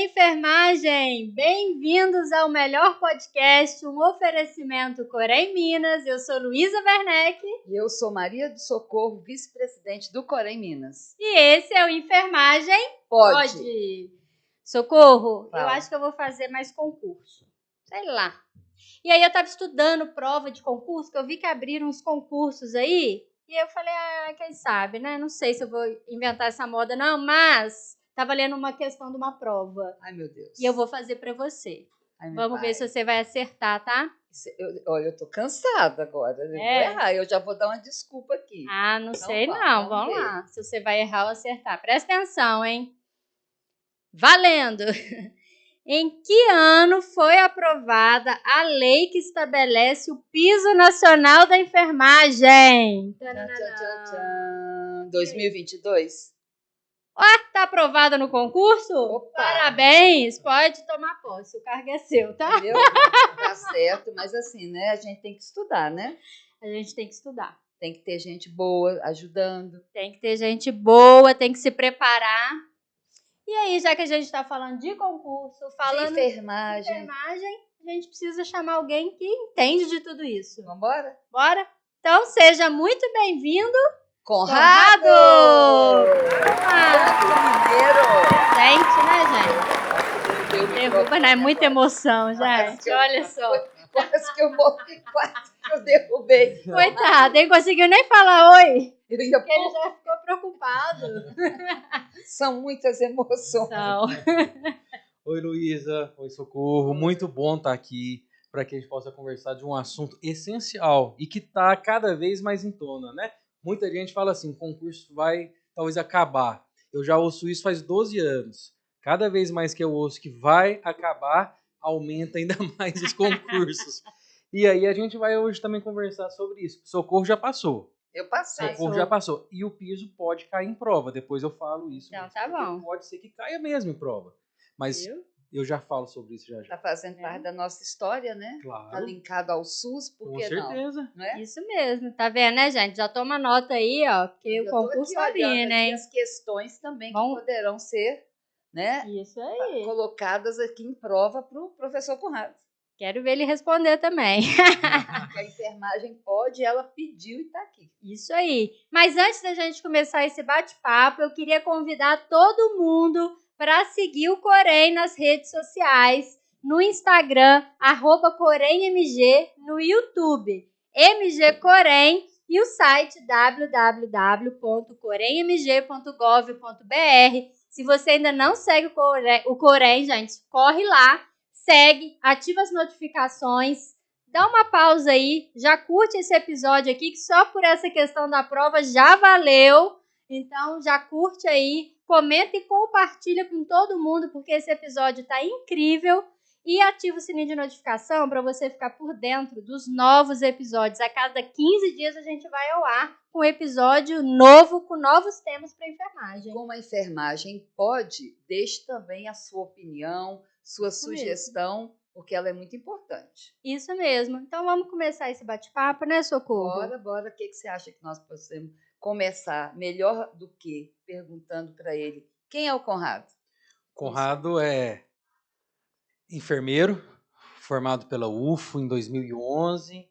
enfermagem! Bem-vindos ao melhor podcast, um oferecimento Corém Minas. Eu sou Luísa Werneck. E eu sou Maria do Socorro, vice-presidente do Corém Minas. E esse é o Enfermagem Pode. Socorro, Fala. eu acho que eu vou fazer mais concurso. Sei lá. E aí eu tava estudando prova de concurso, que eu vi que abriram uns concursos aí. E eu falei, quem sabe, né? Não sei se eu vou inventar essa moda não, mas tava lendo uma questão de uma prova. Ai, meu Deus. E eu vou fazer pra você. Ai, Vamos ver se você vai acertar, tá? Olha, eu tô cansada agora. Eu vou errar, eu já vou dar uma desculpa aqui. Não sei não. Vamos lá. Se você vai errar ou acertar. Presta atenção, hein? Valendo! Em que ano foi aprovada a lei que estabelece o piso nacional da enfermagem? Tchan, tchan, tchan, tchan. 2022? Tá aprovada no concurso? Opa. Parabéns! Pode tomar posse, o cargo é seu, tá? Entendeu? Tá certo, mas assim, né? A gente tem que estudar, né? A gente tem que estudar. Tem que ter gente boa ajudando. Tem que ter gente boa, tem que se preparar. E aí, já que a gente está falando de concurso, falando de enfermagem, a gente precisa chamar alguém que entende de tudo isso. Vamos embora? Bora? Então, seja muito bem-vindo, Conrado! Mineiro! Gente, né, gente? Derruba, né? É muita emoção, gente. Olha só. Quase que eu derrubei. Coitado, ele conseguiu nem falar oi. Porque ele já ficou preocupado. São muitas emoções. Oi, Luísa. Oi, Socorro. Muito bom estar aqui para que a gente possa conversar de um assunto essencial e que está cada vez mais em tona, né? Muita gente fala assim, o concurso vai talvez acabar. Eu já ouço isso faz 12 anos. Cada vez mais que eu ouço que vai acabar, aumenta ainda mais os concursos. E aí a gente vai hoje também conversar sobre isso. Socorro já passou. Eu passei. Socorro já passou. E o piso pode cair em prova. Depois eu falo isso. Então, tá bom. Pode ser que caia mesmo em prova. Mas eu já falo sobre isso já. Está fazendo parte da nossa história, né? Claro. Está linkado ao SUS, por que não? Com certeza. Não é? Isso mesmo. Tá vendo, né, gente? Já toma nota aí, ó. Porque o concurso tá vindo, hein? As questões também que poderão ser, né? Isso aí. Colocadas aqui em prova para o professor Conrado. Quero ver ele responder também. A enfermagem pode, ela pediu e está aqui. Isso aí. Mas antes da gente começar esse bate-papo, eu queria convidar todo mundo para seguir o Corém nas redes sociais, no Instagram, @CoremMG, no YouTube, MG Corém, e o site www.coremmg.gov.br. Se você ainda não segue o Corém, gente, corre lá. Segue, ativa as notificações, dá uma pausa aí, já curte esse episódio aqui, que só por essa questão da prova já valeu. Então, já curte aí, comenta e compartilha com todo mundo, porque esse episódio tá incrível. E ativa o sininho de notificação para você ficar por dentro dos novos episódios. A cada 15 dias a gente vai ao ar com um episódio novo, com novos temas para enfermagem. Como a enfermagem pode, deixe também a sua opinião, sua sugestão, porque ela é muito importante. Isso mesmo. Então vamos começar esse bate-papo, né, Socorro? Bora. O que você acha que nós podemos começar melhor do que perguntando para ele quem é o Conrado? Conrado é enfermeiro, formado pela UFO em 2011.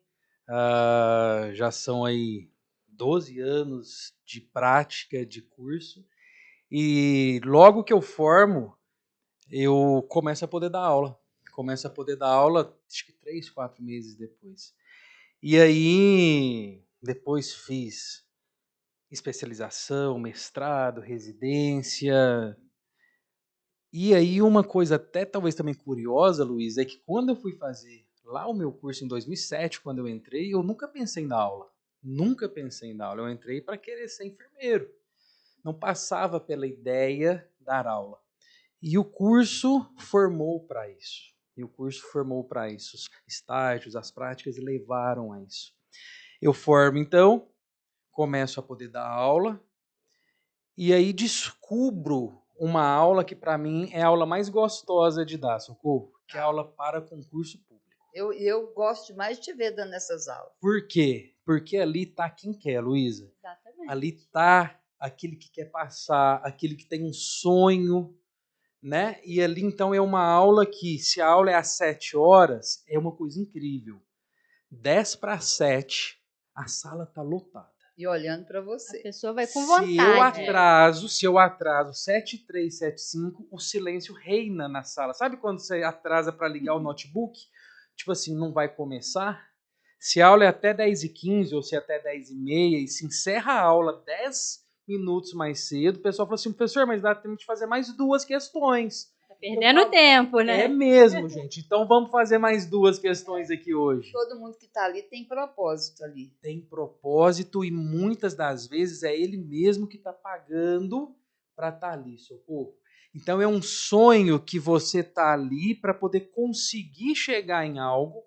Já são aí 12 anos de prática de curso. E logo que eu formo, eu começo a poder dar aula. Acho que 3, 4 meses depois. E aí, depois fiz especialização, mestrado, residência. E aí, uma coisa até talvez também curiosa, Luiz, é que quando eu fui fazer lá o meu curso em 2007, quando eu entrei, eu nunca pensei em dar aula. Eu entrei para querer ser enfermeiro. Não passava pela ideia de dar aula. E o curso formou para isso. Os estágios, as práticas levaram a isso. Eu formo, então, começo a poder dar aula, e aí descubro uma aula que, para mim, é a aula mais gostosa de dar, Socorro, que é a aula para concurso público. Eu gosto mais de te ver dando essas aulas. Por quê? Porque ali está quem quer, Luísa. Exatamente. Ali está aquele que quer passar, aquele que tem um sonho, né? E ali, então, é uma aula que, se a aula é às 7 horas, é uma coisa incrível. 10 para 7, a sala está lotada. E olhando para A você. pessoa vai com Se eu vontade. atraso 7:03, 7:05, o silêncio reina na sala. Sabe quando você atrasa para ligar o notebook? Tipo assim, não vai começar? Se a aula é até 10:15 ou se é até 10:30 e se encerra a aula 10 minutos mais cedo, o pessoal fala assim, professor, mas dá tempo de fazer mais 2 questões. Tá perdendo tempo, né? É mesmo, gente. Então vamos fazer mais 2 questões aqui hoje. Todo mundo que está ali tem propósito ali. Tem propósito e muitas das vezes é ele mesmo que está pagando para estar ali, socorro. Então é um sonho que você está ali para poder conseguir chegar em algo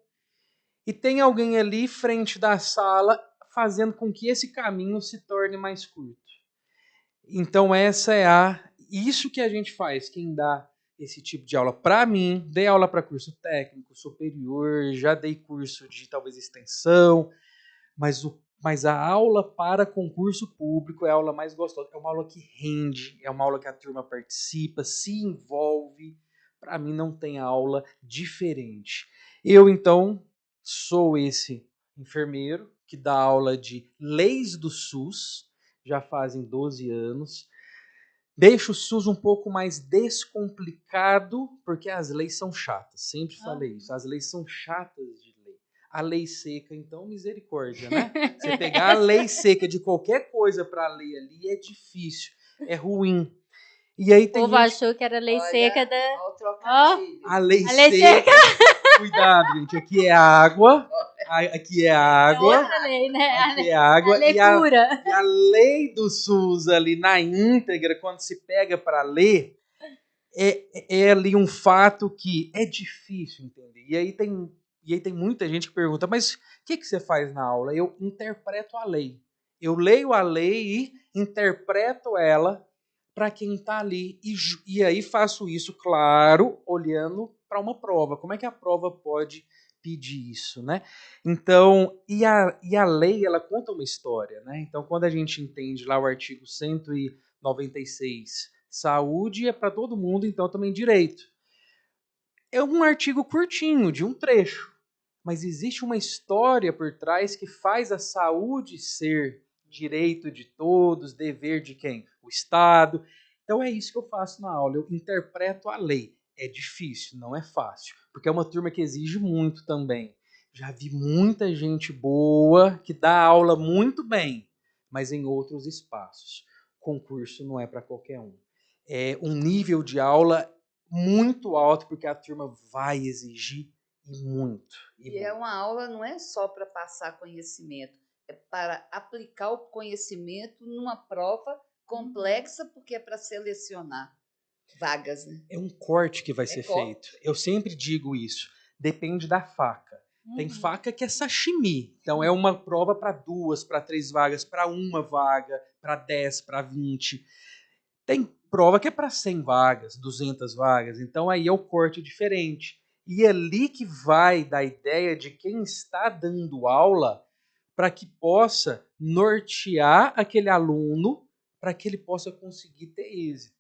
e tem alguém ali frente da sala fazendo com que esse caminho se torne mais curto. Então isso que a gente faz, quem dá esse tipo de aula. Para mim, dei aula para curso técnico, superior, já dei curso de talvez extensão, mas a aula para concurso público é a aula mais gostosa. É uma aula que rende, é uma aula que a turma participa, se envolve. Para mim não tem aula diferente. Eu, então, sou esse enfermeiro que dá aula de leis do SUS, já fazem 12 anos. Deixo o SUS um pouco mais descomplicado, porque as leis são chatas. Sempre falei isso. As leis são chatas de ler. A lei seca, então, misericórdia, né? Você pegar a lei seca de qualquer coisa para ler ali é difícil, é ruim. E aí O tem povo gente... achou que era lei seca da. Olha o trocadilho. A lei A lei seca... Cuidado, gente. Aqui é água. Aqui é É água. outra lei, né? Aqui é água. A lei pura. E a lei do SUS ali na íntegra, quando se pega para ler, é ali um fato que é difícil entender. E aí tem muita gente que pergunta, mas o que você faz na aula? Eu interpreto a lei. Eu leio a lei e interpreto ela para quem está ali. E aí faço isso, claro, olhando para uma prova. Como é que a prova pode pedir isso, né? Então, e a lei, ela conta uma história, né? Então, quando a gente entende lá o artigo 196, saúde é para todo mundo, então também direito. É um artigo curtinho, de um trecho, mas existe uma história por trás que faz a saúde ser direito de todos, dever de quem? O Estado. Então é isso que eu faço na aula, eu interpreto a lei. É difícil, não é fácil, porque é uma turma que exige muito também. Já vi muita gente boa que dá aula muito bem, mas em outros espaços. Concurso não é para qualquer um. É um nível de aula muito alto, porque a turma vai exigir e muito. E é uma aula, não é só para passar conhecimento, é para aplicar o conhecimento numa prova complexa, porque é para selecionar vagas, né? É um corte que vai ser feito. Eu sempre digo isso. Depende da faca. Tem faca que é sashimi. Então é uma prova para 2, para 3 vagas, para uma vaga, para 10, para 20. Tem prova que é para 100 vagas, 200 vagas. Então aí é o corte diferente. E é ali que vai da ideia de quem está dando aula para que possa nortear aquele aluno para que ele possa conseguir ter êxito.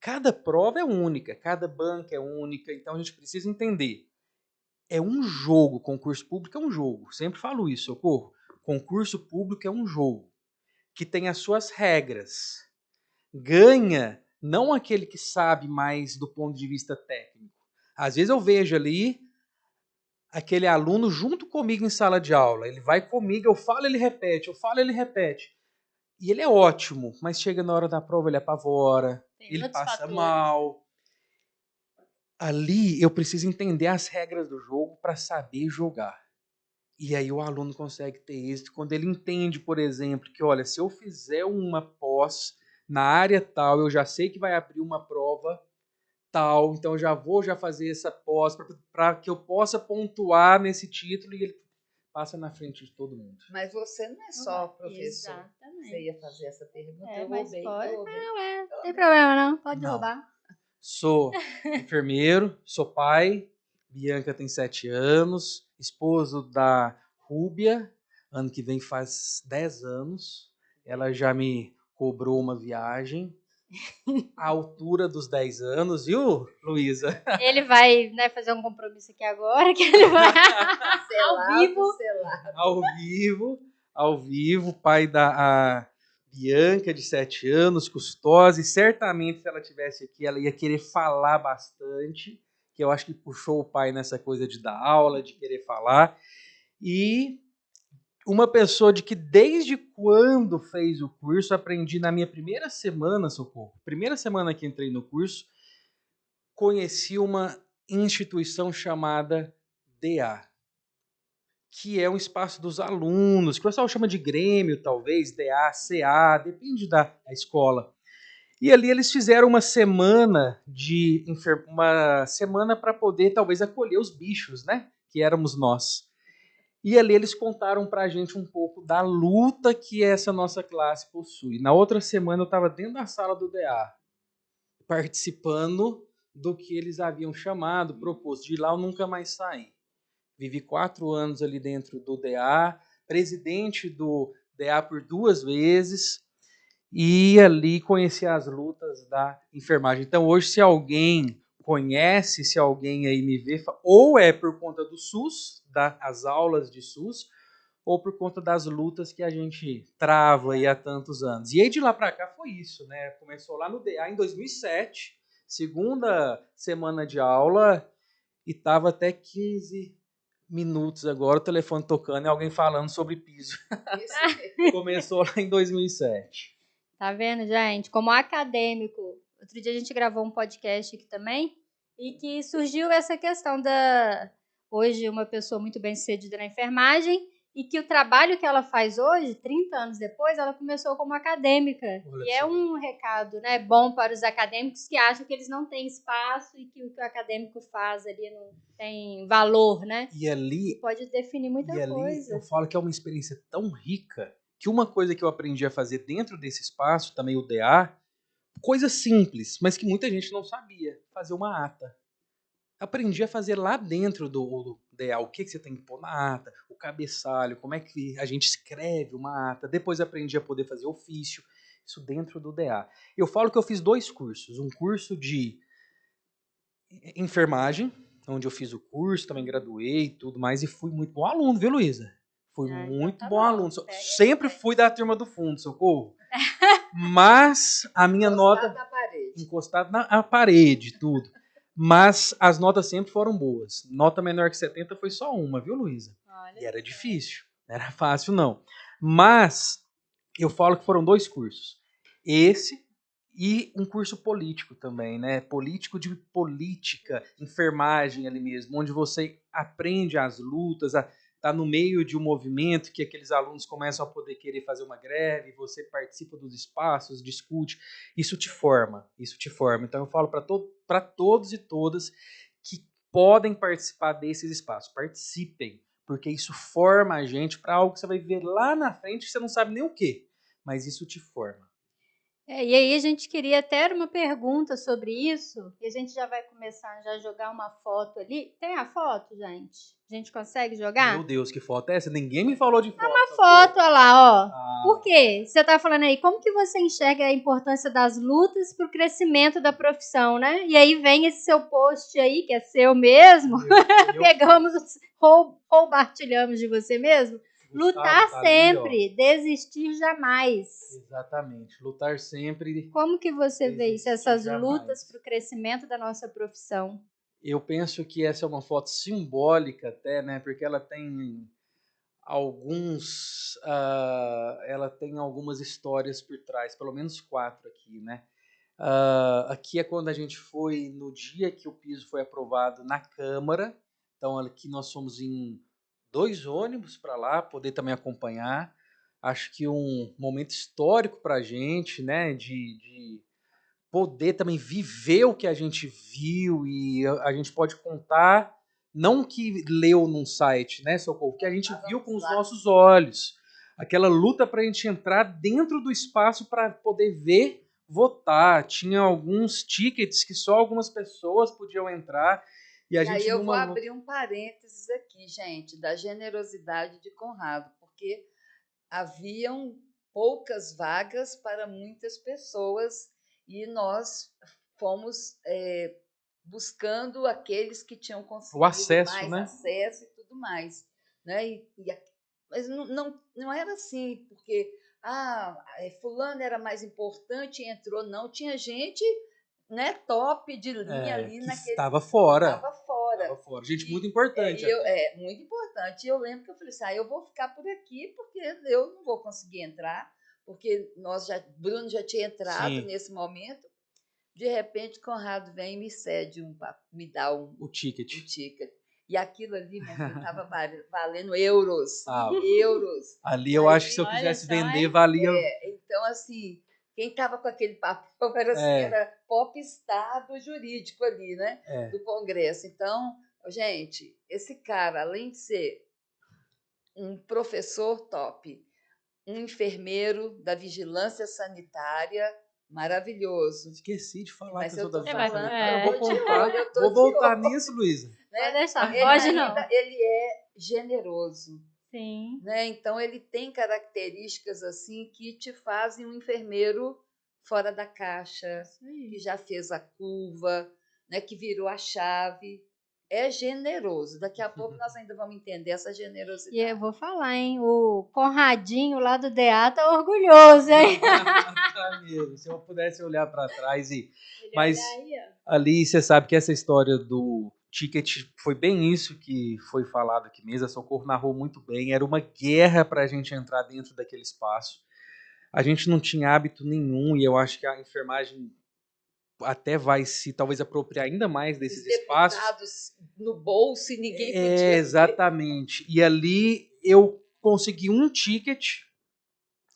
Cada prova é única, cada banca é única, então a gente precisa entender. É um jogo, concurso público é um jogo. Sempre falo isso, socorro. Concurso público é um jogo que tem as suas regras. Ganha não aquele que sabe mais do ponto de vista técnico. Às vezes eu vejo ali aquele aluno junto comigo em sala de aula. Ele vai comigo, eu falo, ele repete, eu falo, ele repete. E ele é ótimo, mas chega na hora da prova, ele apavora, ele passa mal. Ali eu preciso entender as regras do jogo para saber jogar. E aí o aluno consegue ter êxito quando ele entende, por exemplo, que olha, se eu fizer uma pós na área tal, eu já sei que vai abrir uma prova tal, então eu já vou fazer essa pós para que eu possa pontuar nesse título e ele passa na frente de todo mundo. Mas você não é só professor. Exatamente. Você ia fazer essa pergunta, eu Mas roubei. pode. Eu roubei. Não tem problema não, pode Não. roubar. Sou enfermeiro, sou pai, Bianca tem 7 anos, esposo da Rúbia, ano que vem faz 10 anos. Ela já me cobrou uma viagem à altura dos 10 anos, viu, Luísa? Ele vai, né, fazer um compromisso aqui agora, que ele vai ao vivo. Selado. Ao vivo, pai da Bianca, de 7 anos, custosa, e certamente se ela tivesse aqui, ela ia querer falar bastante, que eu acho que puxou o pai nessa coisa de dar aula, de querer falar, e uma pessoa de que desde quando fez o curso, aprendi na minha primeira semana, Socorro, primeira semana que entrei no curso, conheci uma instituição chamada DA, que é um espaço dos alunos, que o pessoal chama de Grêmio, talvez, DA, CA, depende da escola. E ali eles fizeram uma semana para poder talvez acolher os bichos, né? Que éramos nós. E ali eles contaram para a gente um pouco da luta que essa nossa classe possui. Na outra semana eu estava dentro da sala do DA, participando do que eles haviam chamado, proposto. De lá eu nunca mais saí. Vivi 4 anos ali dentro do DA, presidente do DA por 2 vezes, e ali conheci as lutas da enfermagem. Então hoje, se alguém conhece, se alguém aí me vê, ou é por conta do SUS, das aulas de SUS, ou por conta das lutas que a gente trava aí há tantos anos. E aí de lá para cá foi isso, né? Começou lá no DA em 2007, segunda semana de aula, e estava até 15 minutos agora, o telefone tocando e alguém falando sobre piso. Começou lá em 2007. Tá vendo, gente? Como acadêmico. Outro dia a gente gravou um podcast aqui também e que surgiu essa questão da... Hoje, uma pessoa muito bem-sucedida na enfermagem e que o trabalho que ela faz hoje, 30 anos depois, ela começou como acadêmica. Olha E é só. um recado, né, bom para os acadêmicos que acham que eles não têm espaço e que o que o acadêmico faz ali não tem valor, né? E ali, Pode definir muita coisa. eu falo que é uma experiência tão rica que uma coisa que eu aprendi a fazer dentro desse espaço, também o DA, coisa simples, mas que muita gente não sabia, fazer uma ata. Aprendi a fazer lá dentro do DA, o que você tem que pôr na ata, o cabeçalho, como é que a gente escreve uma ata. Depois aprendi a poder fazer ofício, isso dentro do DA. Eu falo que eu fiz 2 cursos, um curso de enfermagem, onde eu fiz o curso, também graduei e tudo mais, e fui muito bom aluno, viu, Luísa? Fui Então muito tá bom aluno. pega Sempre fui da turma do fundo, Socorro. Mas a minha nota... Na parede. Encostado na parede, tudo. Mas as notas sempre foram boas. Nota menor que 70 foi só uma, viu, Luísa? Olha E era só. difícil, não era fácil, não. Mas eu falo que foram 2 cursos. Esse e um curso político também, né? Político de política, enfermagem ali mesmo, onde você aprende as lutas, tá no meio de um movimento que aqueles alunos começam a poder querer fazer uma greve, você participa dos espaços, discute, isso te forma, isso te forma. Então eu falo para todos e todas que podem participar desses espaços, participem, porque isso forma a gente para algo que você vai ver lá na frente que você não sabe nem o que, mas isso te forma. E aí a gente queria até uma pergunta sobre isso, e a gente já vai começar já a jogar uma foto ali. Tem a foto, gente? A gente consegue jogar? Meu Deus, que foto é essa? Ninguém me falou de foto. Uma foto, olha lá, ó. Ah. Por quê? Você tá falando aí, como que você enxerga a importância das lutas para o crescimento da profissão, né? E aí vem esse seu post aí, que é seu mesmo. Pegamos, roubartilhamos de você mesmo. Lutar tá sempre, ali, desistir jamais. Exatamente, lutar sempre. Como que você vê isso, essas jamais. lutas para o crescimento da nossa profissão? Eu penso que essa é uma foto simbólica até, né? Porque ela tem ela tem algumas histórias por trás, pelo menos 4 aqui, né? Aqui é quando a gente foi no dia que o piso foi aprovado na Câmara. Então aqui nós fomos em 2 ônibus para lá, poder também acompanhar. Acho que um momento histórico para a gente, né? De poder também viver o que a gente viu, e a gente pode contar, não que leu num site, né, Socorro, que a gente viu com os nossos olhos. Aquela luta para a gente entrar dentro do espaço para poder ver, votar. Tinha alguns tickets que só algumas pessoas podiam entrar. E gente aí eu vou abrir um parênteses aqui, gente, da generosidade de Conrado, porque haviam poucas vagas para muitas pessoas e nós fomos buscando aqueles que tinham conseguido O acesso, mais né? acesso e tudo mais, né? Mas não era assim, porque fulano era mais importante e entrou, não. Tinha gente, né, top de linha ali Que naquele. estava fora. Estava fora. Estava fora. Gente, muito importante. Muito importante. E eu lembro que eu falei assim, eu vou ficar por aqui porque eu não vou conseguir entrar, porque Bruno já tinha entrado Sim. nesse momento. De repente, Conrado vem e me cede me dá o ticket. E aquilo ali, minha filha, estava valendo euros. Euros. Ali eu acho que se eu quisesse vender, valia. Então, assim, quem estava com aquele papel era popstar do jurídico ali, né? Do Congresso. Então, gente, esse cara, além de ser um professor top, um enfermeiro da vigilância sanitária, maravilhoso. Esqueci de falar Mas que eu sou tô da vigilância falando, sanitária. Vou contar. Vou voltar nisso, Luísa. Né? Pode deixar, Ele não. Ele é generoso. Sim. Né? Então, ele tem características assim que te fazem um enfermeiro fora da caixa, que já fez a curva, né? Que virou a chave. É generoso. Daqui a pouco nós ainda vamos entender essa generosidade. E eu vou falar, hein? O Conradinho lá do DA tá orgulhoso, hein? Tá mesmo. Se eu pudesse olhar para trás e... Mas ali você sabe que essa história do ticket foi bem isso que foi falado aqui mesmo. A Socorro narrou muito bem. Era uma guerra para a gente entrar dentro daquele espaço. A gente não tinha hábito nenhum e eu acho que a enfermagem até vai se talvez apropriar ainda mais desses espaços. No bolso e ninguém podia. Exatamente. E ali eu consegui um ticket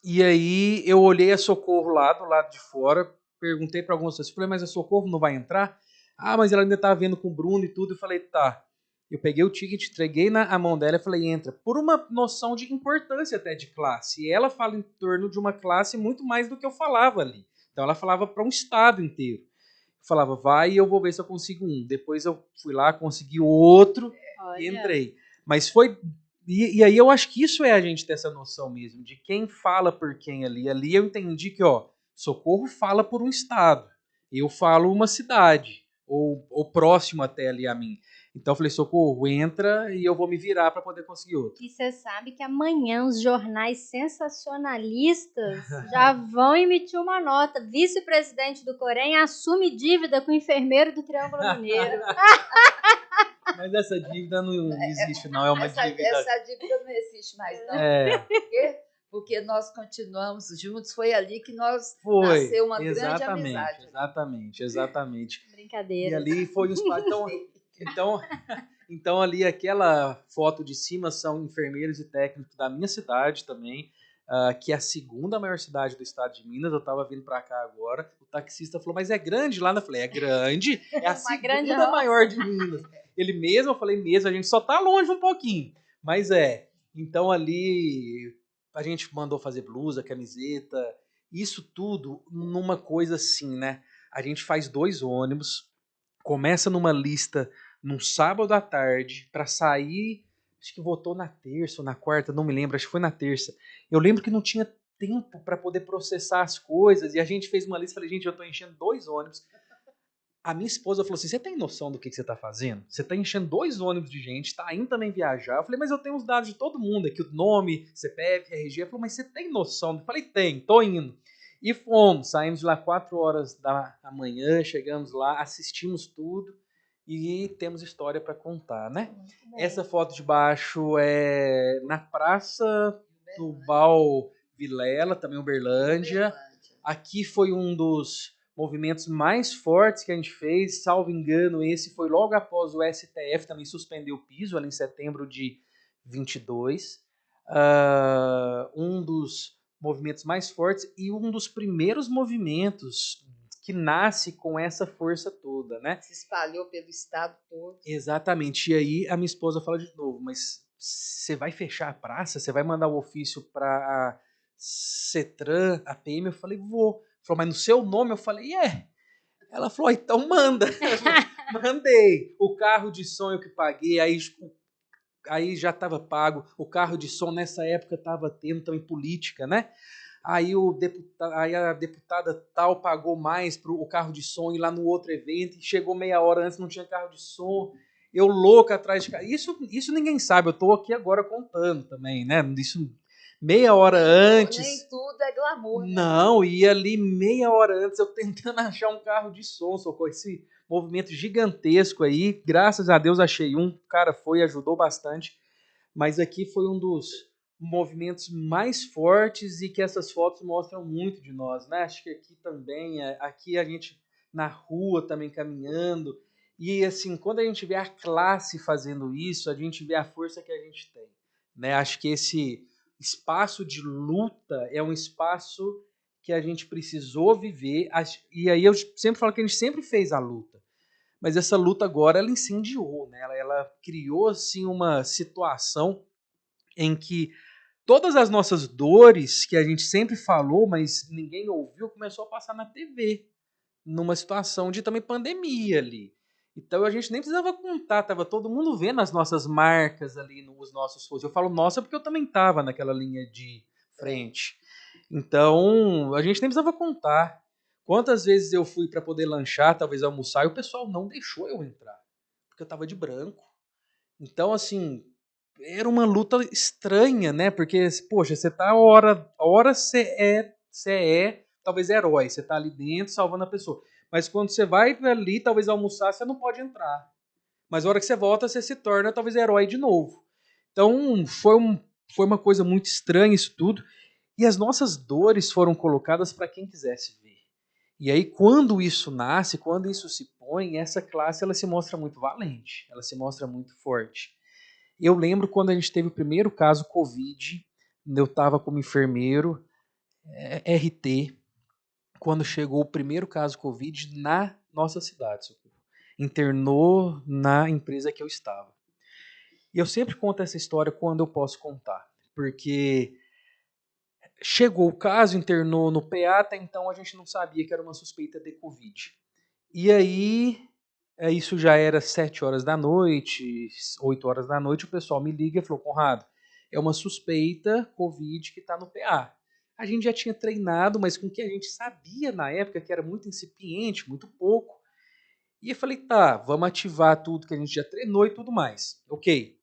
e aí eu olhei a Socorro lá do lado de fora, perguntei para algumas pessoas, falei, mas a Socorro não vai entrar? Mas ela ainda tá vendo com o Bruno e tudo. Eu falei, tá. Eu peguei o ticket, entreguei na mão dela e falei, entra. Por uma noção de importância até de classe. E ela fala em torno de uma classe muito mais do que eu falava ali. Então ela falava para um estado inteiro. Eu falava, vai e eu vou ver se eu consigo um. Depois eu fui lá, consegui outro e entrei. Mas foi... E aí eu acho que isso é a gente ter essa noção mesmo, de quem fala por quem ali. Ali eu entendi que, Socorro fala por um estado. Eu falo uma cidade. Ou próximo até ali a mim. Então eu falei, Socorro, entra e eu vou me virar para poder conseguir outro. E você sabe que amanhã os jornais sensacionalistas já vão emitir uma nota. Vice-presidente do Corém assume dívida com o enfermeiro do Triângulo Mineiro. Mas essa dívida não existe, não. É uma dívida... Essa dívida não existe mais, não. Por quê? Porque nós continuamos juntos. Foi ali que nasceu uma grande amizade. Exatamente. Brincadeira. E ali foi um espaço... Então ali aquela foto de cima são enfermeiros e técnicos da minha cidade também, que é a segunda maior cidade do estado de Minas. Eu estava vindo para cá agora, o taxista falou, mas é grande lá? Eu falei, é grande, é a segunda maior de Minas. Ele mesmo, eu falei mesmo, a gente só tá longe um pouquinho, mas então ali a gente mandou fazer blusa, camiseta, isso tudo numa coisa assim, né? A gente faz 2 ônibus, começa numa lista num sábado à tarde para sair, acho que votou na terça ou na quarta, não me lembro, acho que foi na terça. Eu lembro que não tinha tempo para poder processar as coisas e a gente fez uma lista, falei, gente, eu tô enchendo 2 ônibus. A minha esposa falou assim, você tem noção do que você tá fazendo? Você tá enchendo 2 ônibus de gente, tá indo também viajar. Eu falei, mas eu tenho os dados de todo mundo aqui, o nome, CPF, RG. Ela falou, mas você tem noção? Eu falei, tô indo. E fomos, saímos de lá 4 horas da manhã, chegamos lá, assistimos tudo e temos história para contar, né? Essa foto de baixo é na Praça do Bal Vilela, também Uberlândia. Aqui foi um dos movimentos mais fortes que a gente fez, salvo engano, esse foi logo após o STF também suspender o piso, ali em setembro de 22. Um dos movimentos mais fortes e um dos primeiros movimentos que nasce com essa força toda, né? Se espalhou pelo estado todo. Exatamente. E aí a minha esposa fala de novo, mas você vai fechar a praça? Você vai mandar o ofício para a CETRAN, a PM? Eu falei, vou. Falou, mas no seu nome? Eu falei, Ela falou, então manda. Mandei. O carro de som eu que paguei, aí já estava pago. O carro de som nessa época estava tendo também política, né? aí a deputada tal pagou mais para o carro de som ir lá no outro evento, e chegou meia hora antes, não tinha carro de som, eu louco atrás de carro. Isso ninguém sabe, eu estou aqui agora contando também, né? Isso meia hora antes. Nem tudo é glamour. Não, e ali meia hora antes eu tentando achar um carro de som, socorro, esse movimento gigantesco aí, graças a Deus achei um, o cara foi, ajudou bastante, mas aqui foi um dos movimentos mais fortes e que essas fotos mostram muito de nós, né? Acho que aqui também, aqui a gente na rua também caminhando, e assim, quando a gente vê a classe fazendo isso, a gente vê a força que a gente tem, né? Acho que esse espaço de luta é um espaço que a gente precisou viver, e aí eu sempre falo que a gente sempre fez a luta, mas essa luta agora ela incendiou, né? Ela criou assim uma situação em que todas as nossas dores que a gente sempre falou, mas ninguém ouviu, começou a passar na TV, numa situação de também pandemia ali. Então a gente nem precisava contar, tava todo mundo vendo as nossas marcas ali, os nossos fotos. Eu falo nossa porque eu também tava naquela linha de frente. Então a gente nem precisava contar. Quantas vezes eu fui para poder lanchar, talvez almoçar, e o pessoal não deixou eu entrar, porque eu tava de branco. Então, assim, era uma luta estranha, né? Porque, poxa, você tá a hora você é talvez herói, você tá ali dentro salvando a pessoa. Mas quando você vai ali, talvez almoçar, você não pode entrar. Mas a hora que você volta, você se torna talvez herói de novo. Então, foi uma coisa muito estranha isso tudo. E as nossas dores foram colocadas para quem quisesse ver. E aí, quando isso nasce, quando isso se põe, essa classe ela se mostra muito valente, ela se mostra muito forte. Eu lembro quando a gente teve o primeiro caso Covid, eu estava como enfermeiro, RT, quando chegou o primeiro caso Covid na nossa cidade, internou na empresa que eu estava. E eu sempre conto essa história quando eu posso contar, porque chegou o caso, internou no PA, até então a gente não sabia que era uma suspeita de Covid. E aí, isso já era 7 horas da noite, 8 horas da noite, o pessoal me liga e falou, Conrado, é uma suspeita Covid que está no PA. A gente já tinha treinado, mas com o que a gente sabia na época, que era muito incipiente, muito pouco. E eu falei, tá, vamos ativar tudo que a gente já treinou e tudo mais. Ok.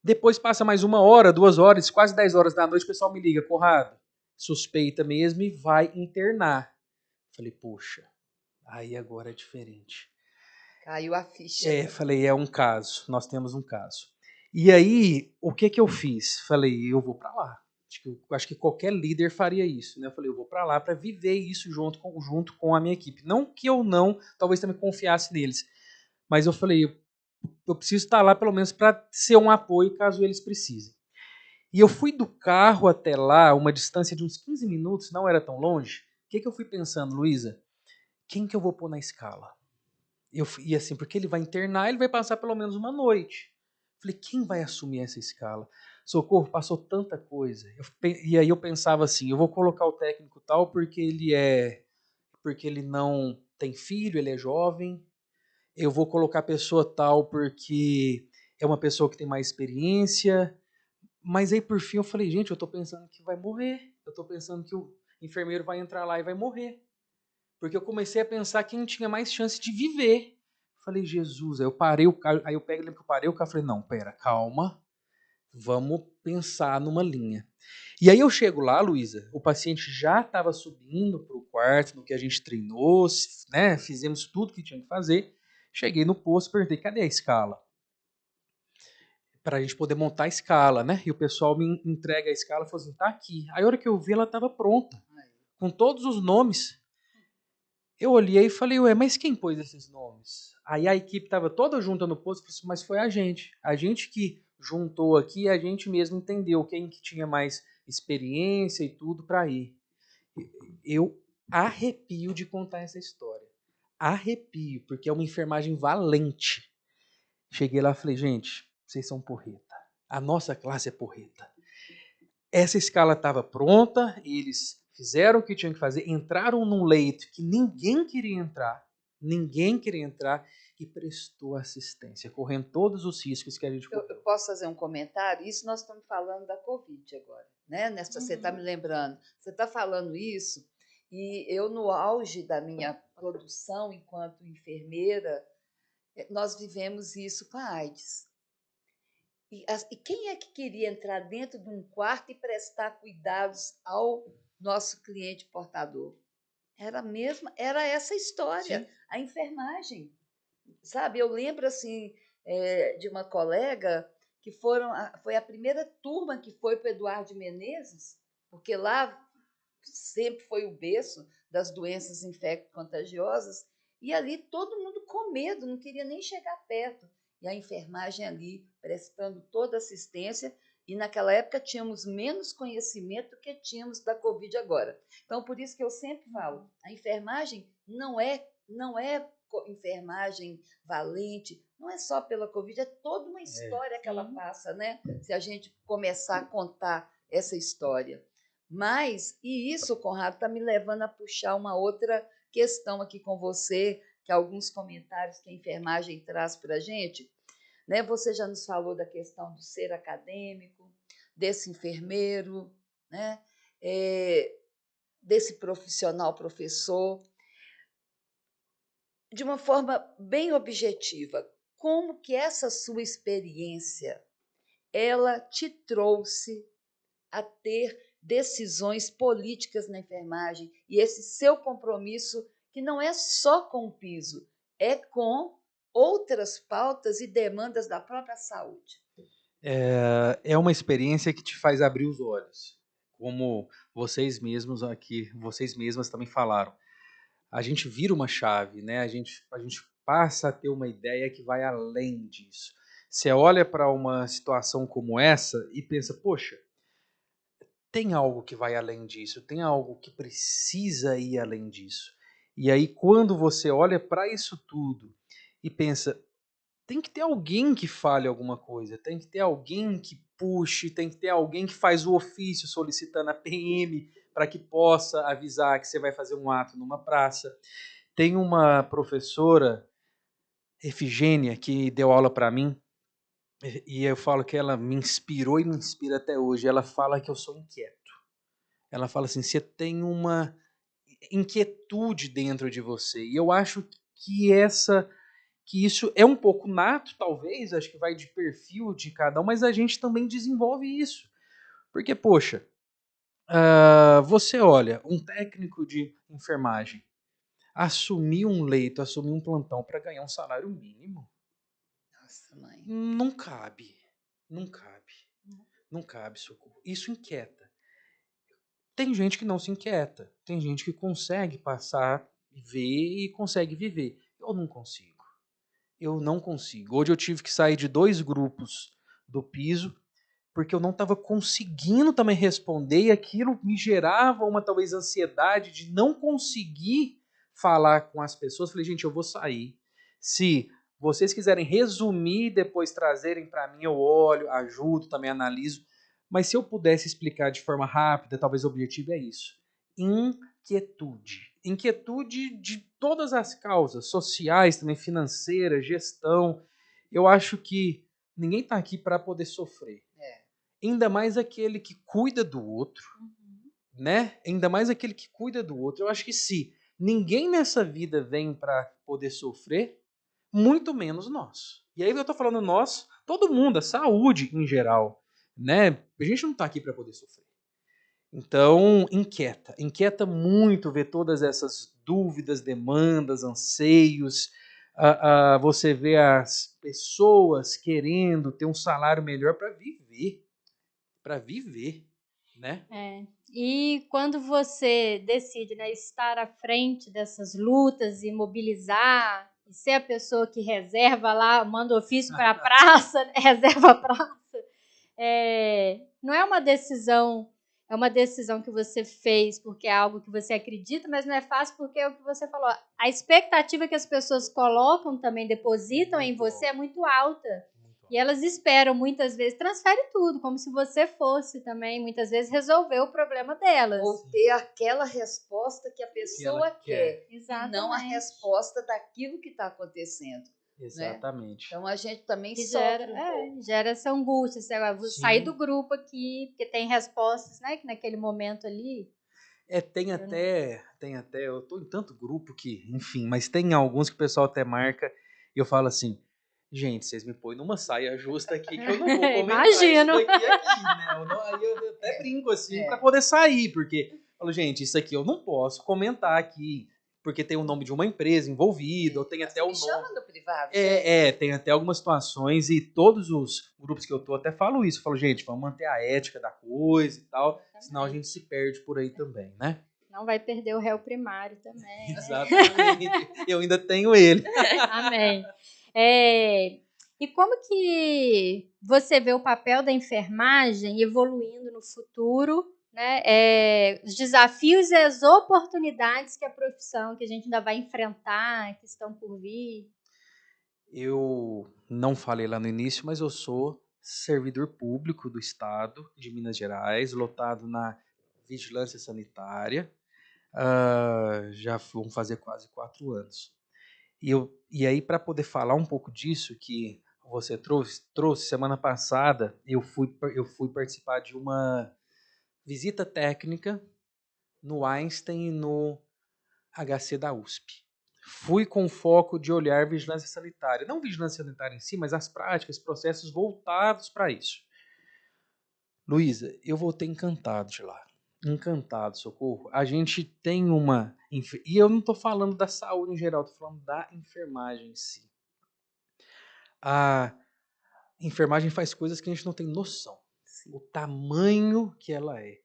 Depois passa mais 1 hora, 2 horas, quase 10 horas da noite, o pessoal me liga, Conrado, suspeita mesmo e vai internar. Falei, poxa, aí agora é diferente. Caiu a ficha. Falei, é um caso, nós temos um caso. E aí, o que eu fiz? Falei, eu vou para lá. Acho que qualquer líder faria isso, né? Eu falei, eu vou para lá para viver isso junto com a minha equipe. Não que eu não, talvez também confiasse neles, mas eu falei, eu preciso estar lá pelo menos para ser um apoio caso eles precisem. E eu fui do carro até lá, uma distância de uns 15 minutos, não era tão longe. O que eu fui pensando, Luísa? Quem que eu vou pôr na escala? E assim, porque ele vai internar, ele vai passar pelo menos uma noite. Falei, quem vai assumir essa escala? Socorro, passou tanta coisa. E aí eu pensava assim, eu vou colocar o técnico tal porque ele não tem filho, ele é jovem. Eu vou colocar a pessoa tal porque é uma pessoa que tem mais experiência. Mas aí por fim eu falei, gente, eu tô pensando que vai morrer. Eu tô pensando que o enfermeiro vai entrar lá e vai morrer. Porque eu comecei a pensar quem tinha mais chance de viver. Falei, Jesus, aí eu parei o carro, aí eu lembro que eu parei o carro e falei, não, pera, calma, vamos pensar numa linha. E aí eu chego lá, Luísa, o paciente já estava subindo para o quarto, no que a gente treinou, né, fizemos tudo que tinha que fazer. Cheguei no posto, perguntei, cadê a escala? Para a gente poder montar a escala, né? E o pessoal me entrega a escala e falou assim, tá aqui. Aí a hora que eu vi, ela estava pronta, com todos os nomes. Eu olhei e falei, ué, mas quem pôs esses nomes? Aí a equipe estava toda junta no posto, mas foi a gente. A gente que juntou aqui, a gente mesmo entendeu quem que tinha mais experiência e tudo para ir. Eu arrepio de contar essa história. Arrepio, porque é uma enfermagem valente. Cheguei lá e falei, gente, vocês são porreta. A nossa classe é porreta. Essa escala estava pronta, eles fizeram o que tinham que fazer, entraram num leito que ninguém queria entrar, e prestou assistência, correndo todos os riscos que a gente correu. Eu posso fazer um comentário? Isso nós estamos falando da Covid agora, né? Você está me lembrando. Você está falando isso e eu, no auge da minha produção enquanto enfermeira, nós vivemos isso com a AIDS. E quem é que queria entrar dentro de um quarto e prestar cuidados ao nosso cliente portador? Era essa história, sim. A enfermagem. Sabe, eu lembro assim de uma colega que foi a primeira turma que foi para o Eduardo de Menezes, porque lá sempre foi o berço das doenças infecto-contagiosas, e ali todo mundo com medo, não queria nem chegar perto. E a enfermagem ali prestando toda assistência, e naquela época tínhamos menos conhecimento do que tínhamos da Covid agora. Então, por isso que eu sempre falo, a enfermagem não é enfermagem valente, não é só pela Covid, é toda uma história que ela passa, né? Se a gente começar a contar essa história. Mas, e isso, Conrado, está me levando a puxar uma outra questão aqui com você, que alguns comentários que a enfermagem traz para a gente. Né? Você já nos falou da questão do ser acadêmico, desse enfermeiro, né? Desse profissional professor. De uma forma bem objetiva, como que essa sua experiência ela te trouxe a ter decisões políticas na enfermagem e esse seu compromisso que não é só com o piso, é com outras pautas e demandas da própria saúde? É uma experiência que te faz abrir os olhos, como vocês mesmos aqui, vocês mesmas também falaram. A gente vira uma chave, né? A gente passa a ter uma ideia que vai além disso. Você olha para uma situação como essa e pensa, poxa, tem algo que vai além disso, tem algo que precisa ir além disso. E aí, quando você olha para isso tudo e pensa, tem que ter alguém que fale alguma coisa, tem que ter alguém que puxe, tem que ter alguém que faz o ofício solicitando a PM para que possa avisar que você vai fazer um ato numa praça. Tem uma professora, Efigênia, que deu aula para mim, e eu falo que ela me inspirou e me inspira até hoje. Ela fala que eu sou inquieto. Ela fala assim, você tem uma inquietude dentro de você. E eu acho que isso é um pouco nato, talvez, acho que vai de perfil de cada um, mas a gente também desenvolve isso. Porque, poxa, você olha, um técnico de enfermagem assumir um leito, assumir um plantão para ganhar um salário mínimo. Nossa, mãe. Não cabe. Não cabe, Socorro. Isso inquieta. Tem gente que não se inquieta. Tem gente que consegue passar, ver e consegue viver. Eu não consigo. Hoje eu tive que sair de 2 grupos do piso porque eu não estava conseguindo também responder e aquilo me gerava uma talvez ansiedade de não conseguir falar com as pessoas. Falei, gente, eu vou sair. Se vocês quiserem resumir e depois trazerem para mim, eu olho, ajudo, também analiso. Mas se eu pudesse explicar de forma rápida, talvez o objetivo é isso. Inquietude. Inquietude de todas as causas, sociais, também financeiras, gestão. Eu acho que ninguém está aqui para poder sofrer. Ainda mais aquele que cuida do outro, né? Ainda mais aquele que cuida do outro. Eu acho que se ninguém nessa vida vem para poder sofrer, muito menos nós. E aí eu tô falando nós, todo mundo, a saúde em geral, né? A gente não tá aqui para poder sofrer. Então, inquieta muito ver todas essas dúvidas, demandas, anseios. Você vê as pessoas querendo ter um salário melhor para viver, né? E quando você decide, né, estar à frente dessas lutas e mobilizar, e ser a pessoa que reserva lá, manda ofício para a praça, reserva a praça, não é uma decisão, é uma decisão que você fez porque é algo que você acredita, mas não é fácil porque é o que você falou. A expectativa que as pessoas colocam também, depositam em você é muito alta. E elas esperam, muitas vezes, transfere tudo, como se você fosse também, muitas vezes, resolver o problema delas. Ou ter aquela resposta que a pessoa quer. Exatamente. E não a resposta daquilo que está acontecendo. Exatamente. Né? Então a gente também gera essa angústia. Eu vou sair do grupo aqui, porque tem respostas, né? Que naquele momento ali. Tem até, eu tô em tanto grupo que, enfim, mas tem alguns que o pessoal até marca e eu falo assim, gente, vocês me põem numa saia justa aqui que eu não vou comentar Imagino. isso daqui aqui, né? Aí eu até brinco assim para poder sair, porque eu falo, gente, isso aqui eu não posso comentar aqui, porque tem o nome de uma empresa envolvida, ou tem até o nome. Chama no privado. Tem até algumas situações e todos os grupos que eu tô até falo isso. Eu falo, gente, vamos manter a ética da coisa e tal, senão a gente se perde por aí também, né? Não vai perder o réu primário também. Exatamente. Eu ainda tenho ele. Amém. E como que você vê o papel da enfermagem evoluindo no futuro, né? Os desafios e as oportunidades que a profissão, que a gente ainda vai enfrentar, que estão por vir? Eu não falei lá no início, mas eu sou servidor público do Estado de Minas Gerais, lotado na Vigilância Sanitária. Já vão fazer quase 4 anos. E aí, para poder falar um pouco disso que você trouxe semana passada, eu fui participar de uma visita técnica no Einstein e no HC da USP. Fui com foco de olhar vigilância sanitária. Não vigilância sanitária em si, mas as práticas, processos voltados para isso. Luísa, eu voltei encantado de lá. Encantado, Socorro. A gente tem uma... E eu não estou falando da saúde em geral, estou falando da enfermagem em si. A enfermagem faz coisas que a gente não tem noção. O tamanho que ela é.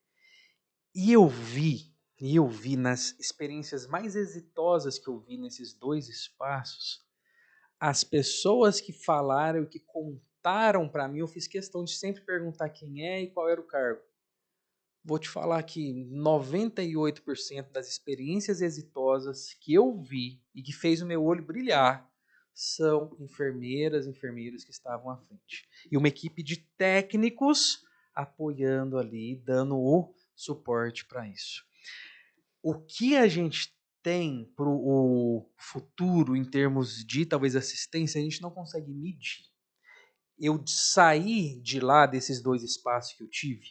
E eu vi nas experiências mais exitosas que eu vi nesses 2 espaços, as pessoas que falaram e que contaram para mim, eu fiz questão de sempre perguntar quem é e qual era o cargo. Vou te falar que 98% das experiências exitosas que eu vi e que fez o meu olho brilhar são enfermeiros que estavam à frente. E uma equipe de técnicos apoiando ali, dando o suporte para isso. O que a gente tem para o futuro em termos de talvez assistência, a gente não consegue medir. Eu saí de lá desses 2 espaços que eu tive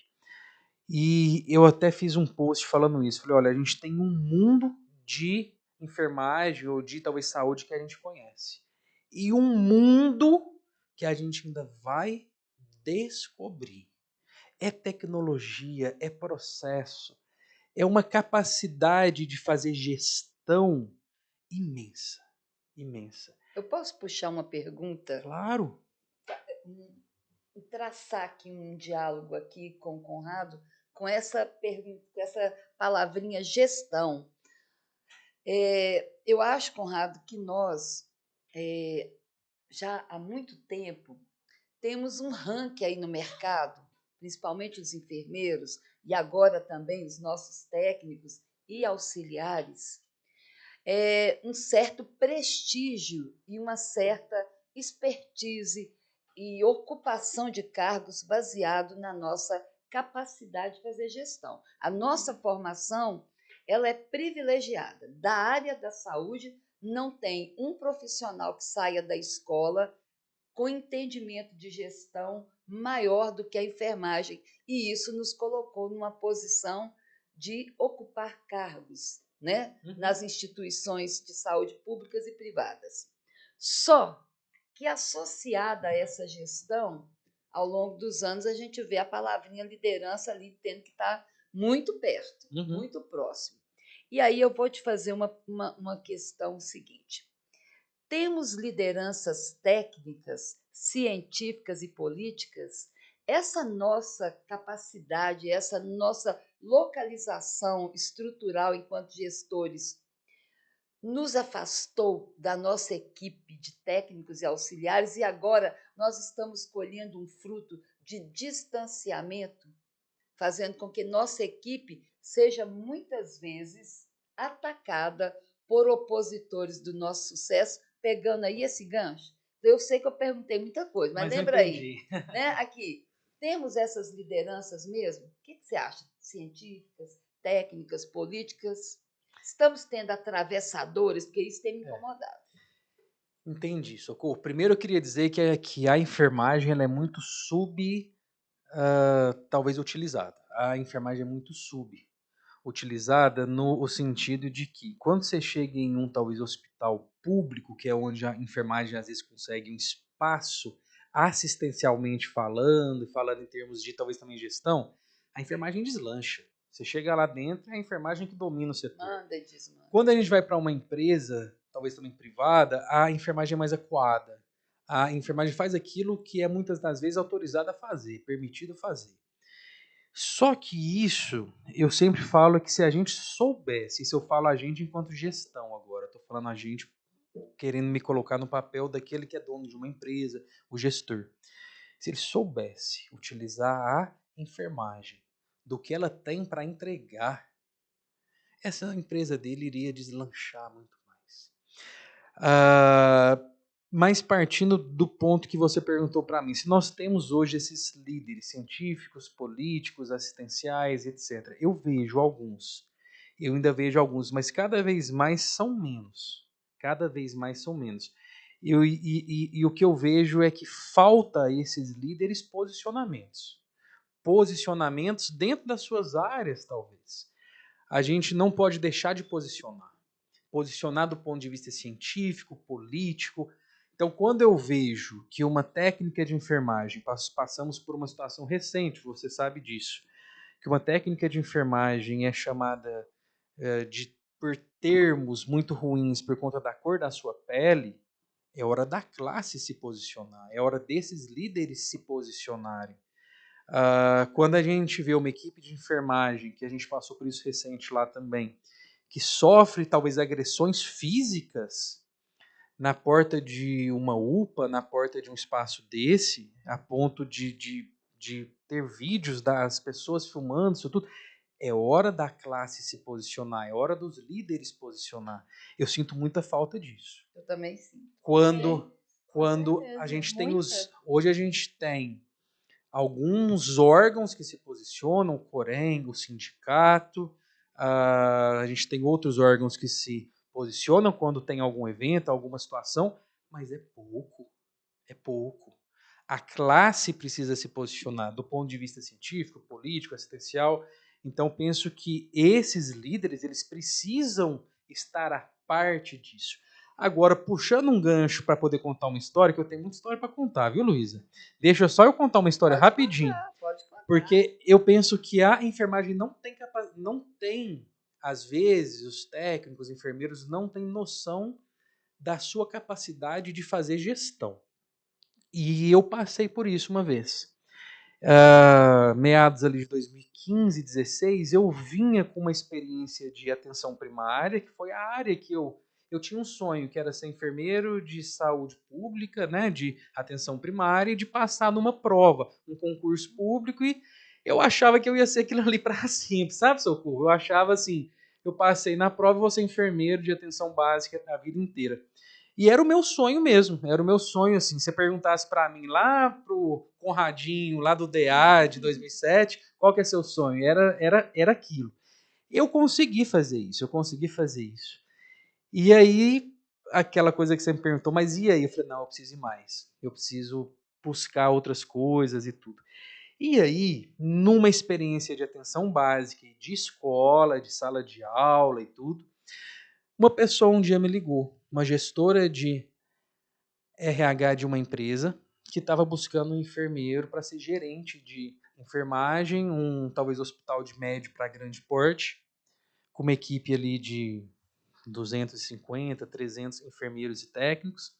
e eu até fiz um post falando isso. Falei, olha, a gente tem um mundo de enfermagem ou de talvez saúde que a gente conhece. E um mundo que a gente ainda vai descobrir. É tecnologia, é processo, é uma capacidade de fazer gestão imensa, imensa. Eu posso puxar uma pergunta? Claro. Traçar aqui um diálogo aqui com o Conrado com essa pergunta, com essa palavrinha gestão. Eu acho, Conrado, que nós já há muito tempo temos um ranking aí no mercado, principalmente os enfermeiros e agora também os nossos técnicos e auxiliares, um certo prestígio e uma certa expertise e ocupação de cargos baseado na nossa capacidade de fazer gestão. A nossa formação ela é privilegiada. Da área da saúde, não tem um profissional que saia da escola com entendimento de gestão maior do que a enfermagem. E isso nos colocou numa posição de ocupar cargos, né, nas instituições de saúde públicas e privadas. Só que associada a essa gestão, ao longo dos anos, a gente vê a palavrinha liderança ali tendo que estar muito perto, muito próximo. E aí eu vou te fazer uma questão seguinte. Temos lideranças técnicas, científicas e políticas? Essa nossa capacidade, essa nossa localização estrutural enquanto gestores nos afastou da nossa equipe de técnicos e auxiliares e agora nós estamos colhendo um fruto de distanciamento, fazendo com que nossa equipe seja muitas vezes atacada por opositores do nosso sucesso, pegando aí esse gancho. Eu sei que eu perguntei muita coisa, mas lembra aí, né? Aqui, temos essas lideranças mesmo? O que você acha? Científicas, técnicas, políticas? Estamos tendo atravessadores, porque isso tem me incomodado. Entendi, Socorro. Primeiro eu queria dizer que a enfermagem ela é muito talvez utilizada. A enfermagem é muito utilizada no sentido de que quando você chega em um talvez hospital público, que é onde a enfermagem às vezes consegue um espaço assistencialmente falando, e falando em termos de talvez também gestão, a enfermagem deslancha. Você chega lá dentro, é a enfermagem que domina o setor. Manda e desmanda. Quando a gente vai para uma empresa, talvez também privada, a enfermagem é mais acuada. A enfermagem faz aquilo que é muitas das vezes autorizada a fazer, permitido fazer. Só que isso, eu sempre falo que se a gente soubesse, isso eu falo a gente enquanto gestão agora, estou falando a gente querendo me colocar no papel daquele que é dono de uma empresa, o gestor. Se ele soubesse utilizar a enfermagem do que ela tem para entregar, essa empresa dele iria deslanchar muito mais. Mas partindo do ponto que você perguntou para mim, se nós temos hoje esses líderes científicos, políticos, assistenciais, etc. Eu vejo alguns, eu ainda vejo alguns, mas cada vez mais são menos. Cada vez mais são menos. E o que eu vejo é que falta a esses líderes posicionamentos dentro das suas áreas, talvez. A gente não pode deixar de posicionar do ponto de vista científico, político. Então, quando eu vejo que uma técnica de enfermagem, passamos por uma situação recente, você sabe disso, que uma técnica de enfermagem é chamada por termos muito ruins por conta da cor da sua pele, é hora da classe se posicionar, é hora desses líderes se posicionarem. Quando a gente vê uma equipe de enfermagem, que a gente passou por isso recente lá também, que sofre talvez agressões físicas na porta de uma UPA, na porta de um espaço desse, a ponto de ter vídeos das pessoas filmando isso tudo, é hora da classe se posicionar, é hora dos líderes posicionar. Eu sinto muita falta disso. Eu também sinto. Quando a gente tem hoje a gente tem alguns órgãos que se posicionam, o Corém, o sindicato, a gente tem outros órgãos que se posicionam quando tem algum evento, alguma situação, mas é pouco. A classe precisa se posicionar do ponto de vista científico, político, assistencial. Então, penso que esses líderes eles precisam estar a parte disso. Agora, puxando um gancho para poder contar uma história, que eu tenho muita história para contar, viu, Luísa? Deixa só eu contar uma história rapidinho. Pode contar. Porque eu penso que a enfermagem não tem, às vezes, os técnicos, os enfermeiros não têm noção da sua capacidade de fazer gestão. E eu passei por isso uma vez. Meados ali de 2015, 2016, eu vinha com uma experiência de atenção primária, que foi a área que eu tinha um sonho, que era ser enfermeiro de saúde pública, né, de atenção primária, e de passar numa prova, um concurso público, e eu achava que eu ia ser aquilo ali para sempre, sabe, Socorro? Eu achava assim, eu passei na prova e vou ser enfermeiro de atenção básica a vida inteira. E era o meu sonho mesmo, era o meu sonho, assim, se você perguntasse para mim lá pro Conradinho, lá do DA de 2007, qual que é seu sonho? Era aquilo. Eu consegui fazer isso. E aí, aquela coisa que você me perguntou, mas e aí? Eu falei, não, eu preciso ir mais. Eu preciso buscar outras coisas e tudo. E aí, numa experiência de atenção básica, de escola, de sala de aula e tudo, uma pessoa um dia me ligou, uma gestora de RH de uma empresa que estava buscando um enfermeiro para ser gerente de enfermagem, talvez hospital de médio para grande porte, com uma equipe ali de 250, 300 enfermeiros e técnicos.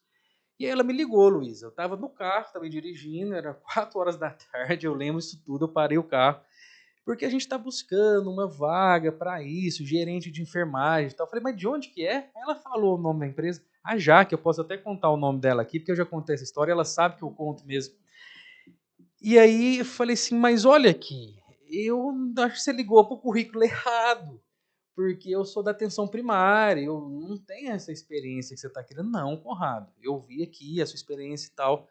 E aí ela me ligou, Luísa. Eu estava no carro, estava dirigindo, era 4 horas da tarde, eu lembro isso tudo, eu parei o carro. Porque a gente está buscando uma vaga para isso, gerente de enfermagem e tal. Eu falei, mas de onde que é? Ela falou o nome da empresa. A Jaque, eu posso até contar o nome dela aqui, porque eu já contei essa história, ela sabe que eu conto mesmo. E aí eu falei assim, mas olha aqui, eu acho que você ligou para o currículo errado, porque eu sou da atenção primária, eu não tenho essa experiência que você está querendo. Não, Conrado, eu vi aqui a sua experiência e tal.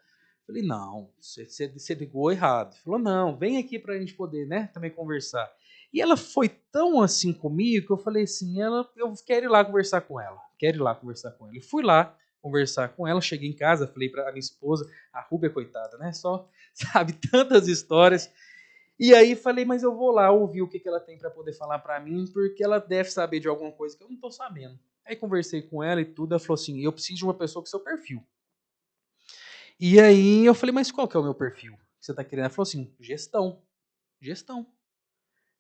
Falei, não, você ligou errado. Falou, não, vem aqui para a gente poder, né, também conversar. E ela foi tão assim comigo que eu falei assim, eu quero ir lá conversar com ela. E fui lá, conversar com ela. Cheguei em casa, falei para a minha esposa, a Rúbia, coitada, né? Só sabe tantas histórias. E aí falei, mas eu vou lá ouvir o que ela tem para poder falar para mim, porque ela deve saber de alguma coisa que eu não tô sabendo. Aí conversei com ela e tudo, ela falou assim, eu preciso de uma pessoa com seu perfil. E aí eu falei, mas qual que é o meu perfil que você tá querendo? Ela falou assim, gestão.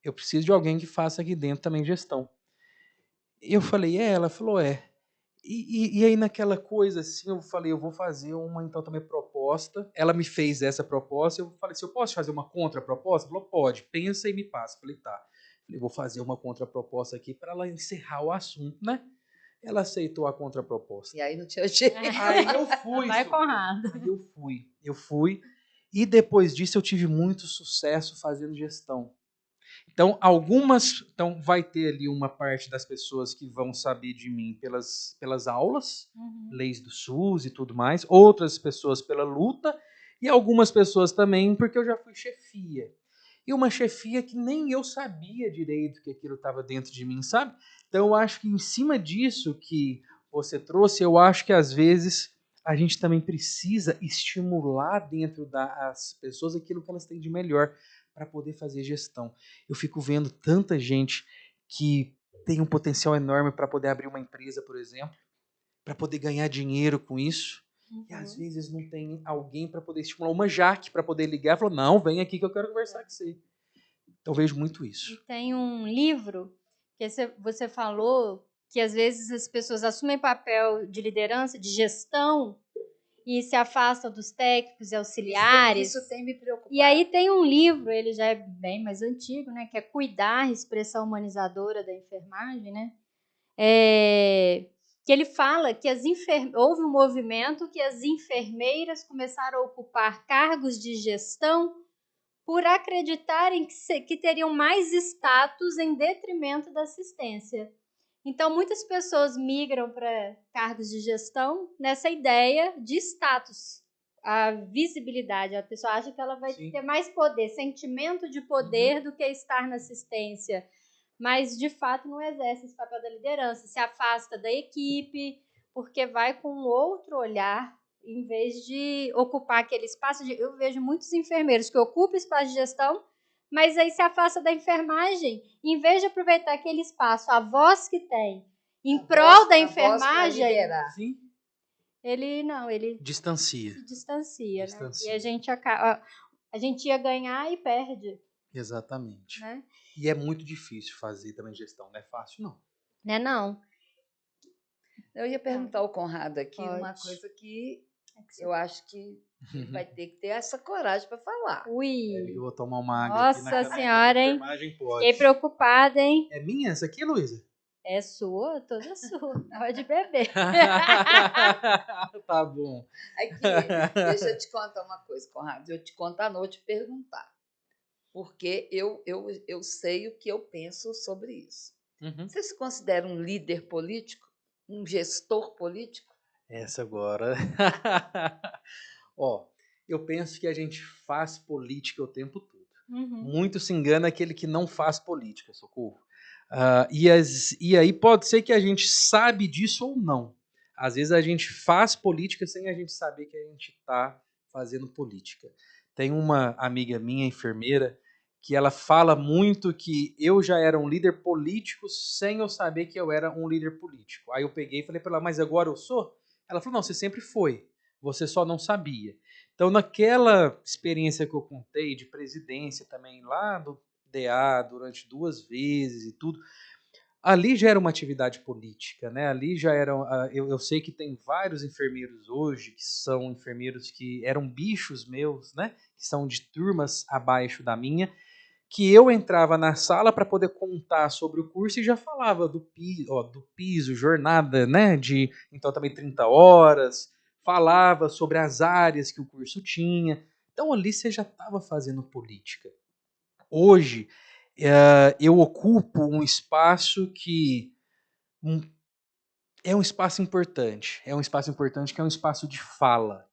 Eu preciso de alguém que faça aqui dentro também gestão. Eu falei, ela falou, E aí naquela coisa assim, eu falei, eu vou fazer uma então também proposta. Ela me fez essa proposta, eu falei assim, eu posso fazer uma contraproposta? Ela falou, pode, pensa e me passa. Eu falei, tá. Eu vou fazer uma contraproposta aqui para ela encerrar o assunto, né? Ela aceitou a contraproposta. E aí não tinha jeito. Aí eu fui. Vai, Conrado. Aí eu fui. E depois disso eu tive muito sucesso fazendo gestão. Então, então vai ter ali uma parte das pessoas que vão saber de mim pelas aulas, leis do SUS e tudo mais, outras pessoas pela luta e algumas pessoas também porque eu já fui chefia. E uma chefia que nem eu sabia direito que aquilo estava dentro de mim, sabe? Então, eu acho que em cima disso que você trouxe, eu acho que às vezes a gente também precisa estimular dentro das pessoas aquilo que elas têm de melhor para poder fazer gestão. Eu fico vendo tanta gente que tem um potencial enorme para poder abrir uma empresa, por exemplo, para poder ganhar dinheiro com isso, e às vezes não tem alguém para poder estimular, uma Jaque para poder ligar e falar, não, vem aqui que eu quero conversar com você. Então vejo muito isso. E tem um livro que você falou que às vezes as pessoas assumem papel de liderança, de gestão, e se afastam dos técnicos e auxiliares. Isso tem me preocupado. E aí tem um livro, ele já é bem mais antigo, né, que é Cuidar, Expressão Humanizadora da Enfermagem, né? Que ele fala que houve um movimento que as enfermeiras começaram a ocupar cargos de gestão por acreditarem que teriam mais status em detrimento da assistência. Então, muitas pessoas migram para cargos de gestão nessa ideia de status, a visibilidade. A pessoa acha que ela vai ter mais poder, sentimento de poder do que estar na assistência. Mas, de fato, não exerce esse papel da liderança. Se afasta da equipe, porque vai com outro olhar, em vez de ocupar aquele espaço. Eu vejo muitos enfermeiros que ocupam espaço de gestão, mas aí se afasta da enfermagem, em vez de aproveitar aquele espaço, a voz que tem, em prol da enfermagem, ele distancia. Se distancia. Né? E a gente ia ganhar e perde. Exatamente. Né? E é muito difícil fazer também gestão, não é fácil, não. Não é não. Eu ia perguntar ao Conrado aqui uma coisa que eu acho que vai ter que ter essa coragem para falar. Ui! Eu vou tomar uma água Nossa aqui na senhora, hein? Fiquei preocupada, hein? É minha essa aqui, Luísa? É sua, toda sua. Pode beber. Tá bom. Aqui, deixa eu te contar uma coisa, Conrado. Eu te contar, não, eu te perguntar. Porque eu sei o que eu penso sobre isso. Você se considera um líder político? Um gestor político? Essa agora. Ó, eu penso que a gente faz política o tempo todo. Muito se engana aquele que não faz política, Socorro. E aí pode ser que a gente sabe disso ou não. Às vezes a gente faz política sem a gente saber que a gente está fazendo política. Tem uma amiga minha, enfermeira, que ela fala muito que eu já era um líder político sem eu saber que eu era um líder político. Aí eu peguei e falei para ela, mas agora eu sou? Ela falou, não, você sempre foi, você só não sabia. Então, naquela experiência que eu contei de presidência também, lá do DA, durante 2 vezes e tudo, ali já era uma atividade política, né? Ali já era. Eu sei que tem vários enfermeiros hoje que são enfermeiros que eram bichos meus, né? Que são de turmas abaixo da minha, que eu entrava na sala para poder contar sobre o curso e já falava do piso, jornada, né? Então também 30 horas, falava sobre as áreas que o curso tinha. Então ali você já estava fazendo política. Hoje eu ocupo um espaço que é um espaço importante. É um espaço importante que é um espaço de fala.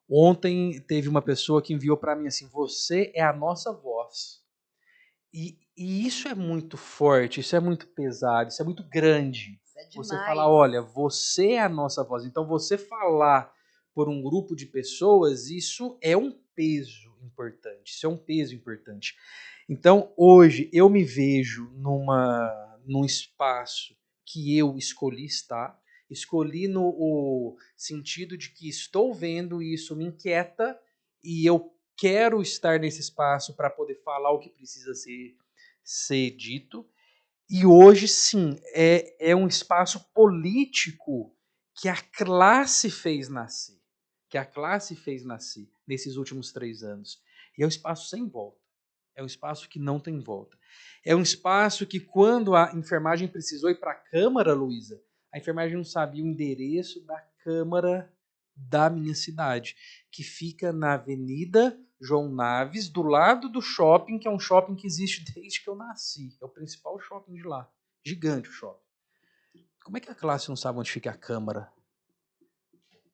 Ontem teve uma pessoa que enviou para mim assim: você é a nossa voz. E isso é muito forte, isso é muito pesado, isso é muito grande. Isso é Você falar, olha, você é a nossa voz. Então, você falar por um grupo de pessoas, isso é um peso importante. Isso é um peso importante. Então, hoje, eu me vejo num espaço que eu escolhi estar. Escolhi no sentido de que estou vendo isso, me inquieta, e eu quero estar nesse espaço para poder falar o que precisa ser dito. E hoje, sim, é um espaço político que a classe fez nascer. Que a classe fez nascer nesses últimos 3 anos. E é um espaço sem volta. É um espaço que não tem volta. É um espaço que, quando a enfermagem precisou ir para a Câmara, Luísa, a enfermagem não sabia o endereço da Câmara da minha cidade, que fica na Avenida João Naves, do lado do shopping, que é um shopping que existe desde que eu nasci. É o principal shopping de lá. Gigante o shopping. Como é que a classe não sabe onde fica a Câmara?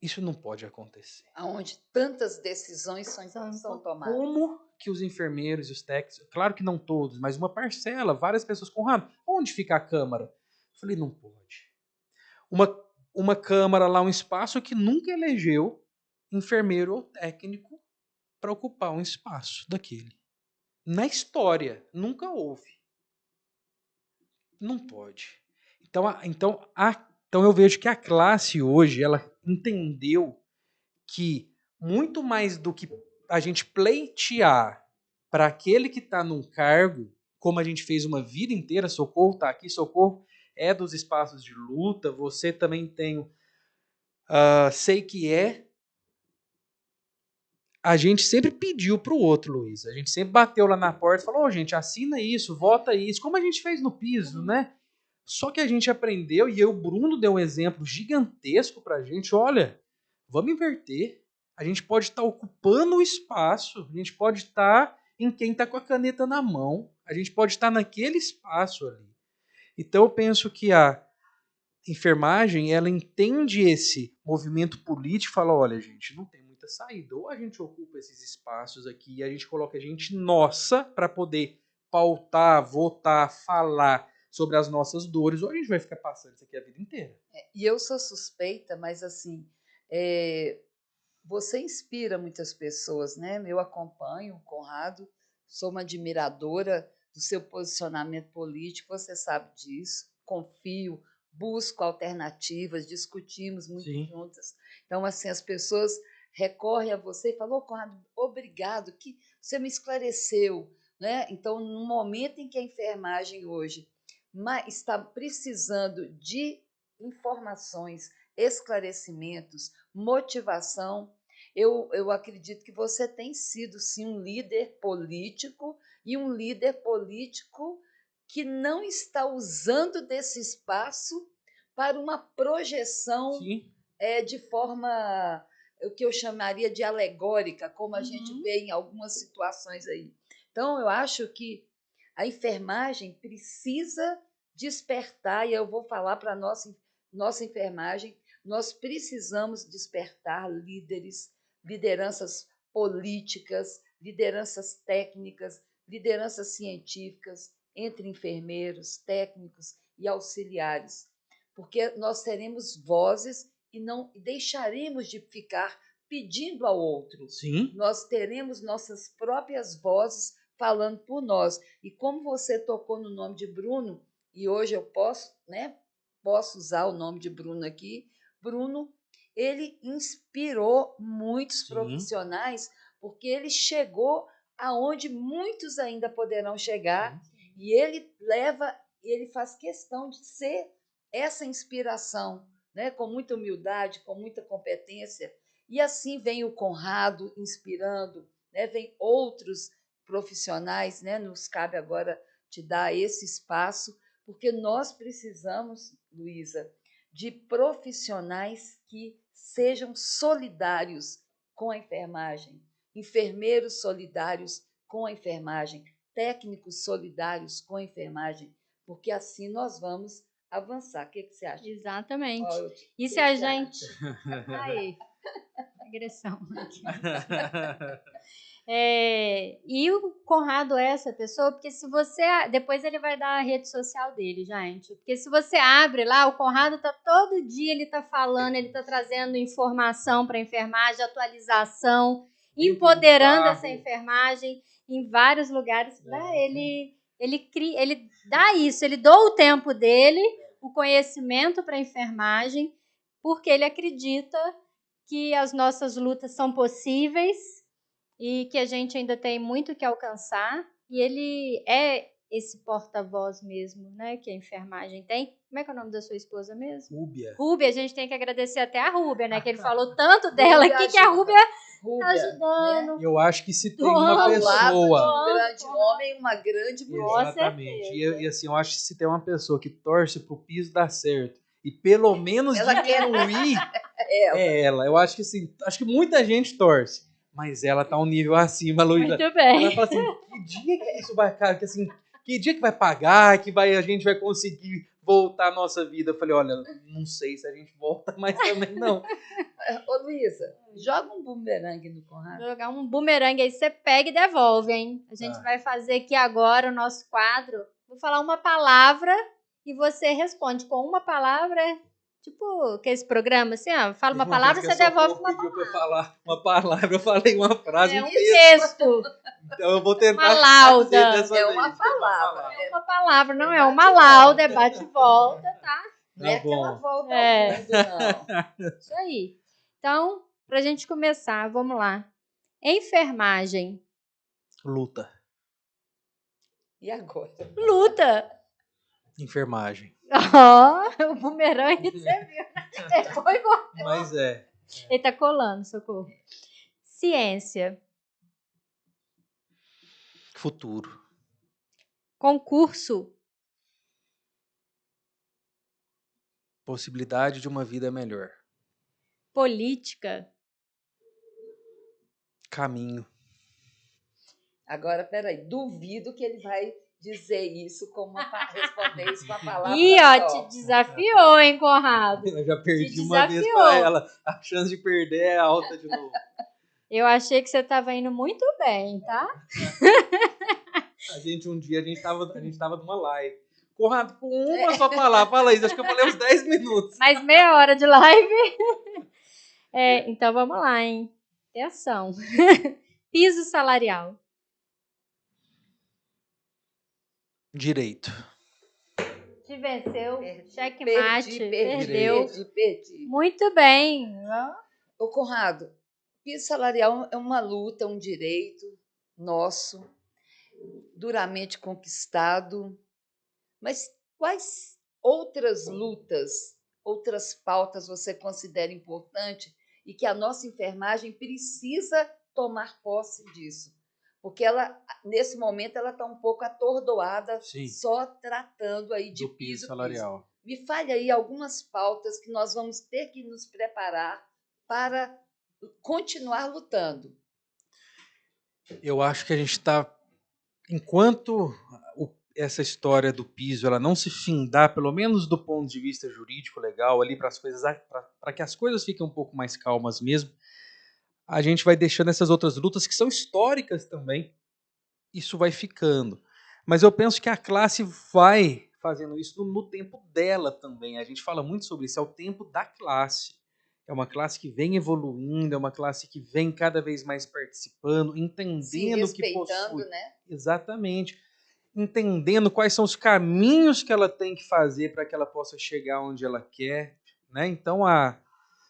Isso não pode acontecer. Onde tantas decisões são tomadas. Como que os enfermeiros e os técnicos, claro que não todos, mas uma parcela, várias pessoas, Conrado, onde fica a Câmara? Eu falei, não pode. Uma Câmara lá, um espaço que nunca elegeu enfermeiro ou técnico para ocupar um espaço daquele. Na história, nunca houve. Não pode. Então eu vejo que a classe hoje, ela entendeu que muito mais do que a gente pleitear para aquele que está num cargo, como a gente fez uma vida inteira, Socorro está aqui, Socorro é dos espaços de luta, você também tem, sei que é, a gente sempre pediu para o outro, Luiz. A gente sempre bateu lá na porta e falou, gente, assina isso, vota isso, como a gente fez no piso, né? Só que a gente aprendeu, e o Bruno deu um exemplo gigantesco para a gente, olha, vamos inverter. A gente pode estar ocupando o espaço, a gente pode estar em quem está com a caneta na mão, a gente pode estar naquele espaço ali. Então eu penso que a enfermagem, ela entende esse movimento político e fala, olha, gente, não tem muita saída. Ou a gente ocupa esses espaços aqui e a gente coloca a gente nossa para poder pautar, votar, falar sobre as nossas dores, ou a gente vai ficar passando isso aqui a vida inteira. E eu sou suspeita, mas assim, você inspira muitas pessoas, né? Eu acompanho o Conrado, sou uma admiradora do seu posicionamento político, você sabe disso, confio, busco alternativas, discutimos muito Sim. juntas. Então, assim, as pessoas recorrem a você e falam, Conrado, obrigado, que você me esclareceu, né? Então, no momento em que a enfermagem hoje está precisando de informações, esclarecimentos, motivação, eu acredito que você tem sido, sim, um líder político, e um líder político que não está usando desse espaço para uma projeção de forma, o que eu chamaria de alegórica, como a gente vê em algumas situações aí. Então, eu acho que a enfermagem precisa despertar, e eu vou falar para a nossa enfermagem, nós precisamos despertar líderes, lideranças políticas, lideranças técnicas, lideranças científicas, entre enfermeiros, técnicos e auxiliares, porque nós teremos vozes e não deixaremos de ficar pedindo ao outro. Sim. Nós teremos nossas próprias vozes falando por nós. E como você tocou no nome de Bruno, e hoje eu posso usar o nome de Bruno aqui, Bruno, ele inspirou muitos profissionais, porque ele chegou aonde muitos ainda poderão chegar, e ele faz questão de ser essa inspiração, né? Com muita humildade, com muita competência. E assim vem o Conrado inspirando, né? Vem outros profissionais, né? Nos cabe agora te dar esse espaço, porque nós precisamos, Luísa, de profissionais que sejam solidários com a enfermagem, enfermeiros solidários com a enfermagem, técnicos solidários com a enfermagem, porque assim nós vamos avançar. O que você acha? Exatamente. E se a gente... Aí, agressão. E o Conrado é essa pessoa, porque se você... Depois ele vai dar a rede social dele, gente. Porque se você abre lá, o Conrado tá todo dia, ele tá falando, ele tá trazendo informação para a enfermagem, atualização, empoderando essa enfermagem em vários lugares. Ele dá isso, ele doa o tempo dele, o conhecimento para a enfermagem, porque ele acredita que as nossas lutas são possíveis e que a gente ainda tem muito que alcançar, e ele é esse porta-voz mesmo, né, que a enfermagem tem. Como é que é o nome da sua esposa mesmo? Rúbia. Rúbia, a gente tem que agradecer até a Rúbia, né, que ele falou tanto dela aqui, que a Rúbia tá ajudando. Né? Eu acho que se tem uma pessoa... Um grande homem, uma grande mulher. Exatamente. E assim, eu acho que se tem uma pessoa que torce pro piso dar certo, e pelo menos diminuir, é ela. Eu acho que assim, acho que muita gente torce. Mas ela tá um nível acima, Luísa. Muito bem. Ela fala assim, que dia que isso vai, cara? Que, assim, que dia que vai pagar, que a gente vai conseguir voltar à nossa vida? Eu falei, olha, não sei se a gente volta, mas também não. Ô, Luísa, joga um bumerangue no Conrado. Vou jogar um bumerangue aí, você pega e devolve, hein? A gente vai fazer aqui agora o nosso quadro. Vou falar uma palavra e você responde com uma palavra... Tipo, que esse programa, assim, ó, fala uma palavra, você devolve uma palavra. Pra falar uma palavra, eu falei uma frase. É um texto. Então eu vou tentar. Uma lauda. É uma palavra. É uma palavra, não é uma lauda, é bate e volta, tá? Não é aquela volta ao mundo, não. Isso aí. Então, pra gente começar, vamos lá. Enfermagem. Luta. E agora? Luta. Enfermagem. O bumerangue você viu. Depois voltou. Mas Ele tá colando, socorro. Ciência. Futuro. Concurso. Possibilidade de uma vida melhor. Política. Caminho. Agora, peraí, duvido que ele vai dizer isso responder isso com a palavra. Ih, ó, te desafiou, hein, Conrado? Eu já perdi uma vez pra ela. A chance de perder é alta de novo. Eu achei que você tava indo muito bem, tá? Um dia a gente tava numa live. Conrado, com uma só palavra, fala isso. Acho que eu falei uns 10 minutos. Mais meia hora de live. Então vamos lá, hein? Atenção. Piso salarial. Direito. Te venceu. Checkmate. Perdeu. Perdi. Muito bem. Ô, Conrado, piso salarial é uma luta, um direito nosso, duramente conquistado. Mas quais outras lutas, outras pautas você considera importante e que a nossa enfermagem precisa tomar posse disso? Porque ela, nesse momento, ela está um pouco atordoada, só tratando aí de piso salarial. Me fale aí algumas pautas que nós vamos ter que nos preparar para continuar lutando. Eu acho que a gente está, enquanto essa história do piso ela não se findar, pelo menos do ponto de vista jurídico legal, ali para que as coisas fiquem um pouco mais calmas mesmo, a gente vai deixando essas outras lutas que são históricas também. Isso vai ficando. Mas eu penso que a classe vai fazendo isso no tempo dela também. A gente fala muito sobre isso, é o tempo da classe. É uma classe que vem evoluindo, é uma classe que vem cada vez mais participando, entendendo o que possui. Né? Exatamente. Entendendo quais são os caminhos que ela tem que fazer para que ela possa chegar onde ela quer. Né? Então, a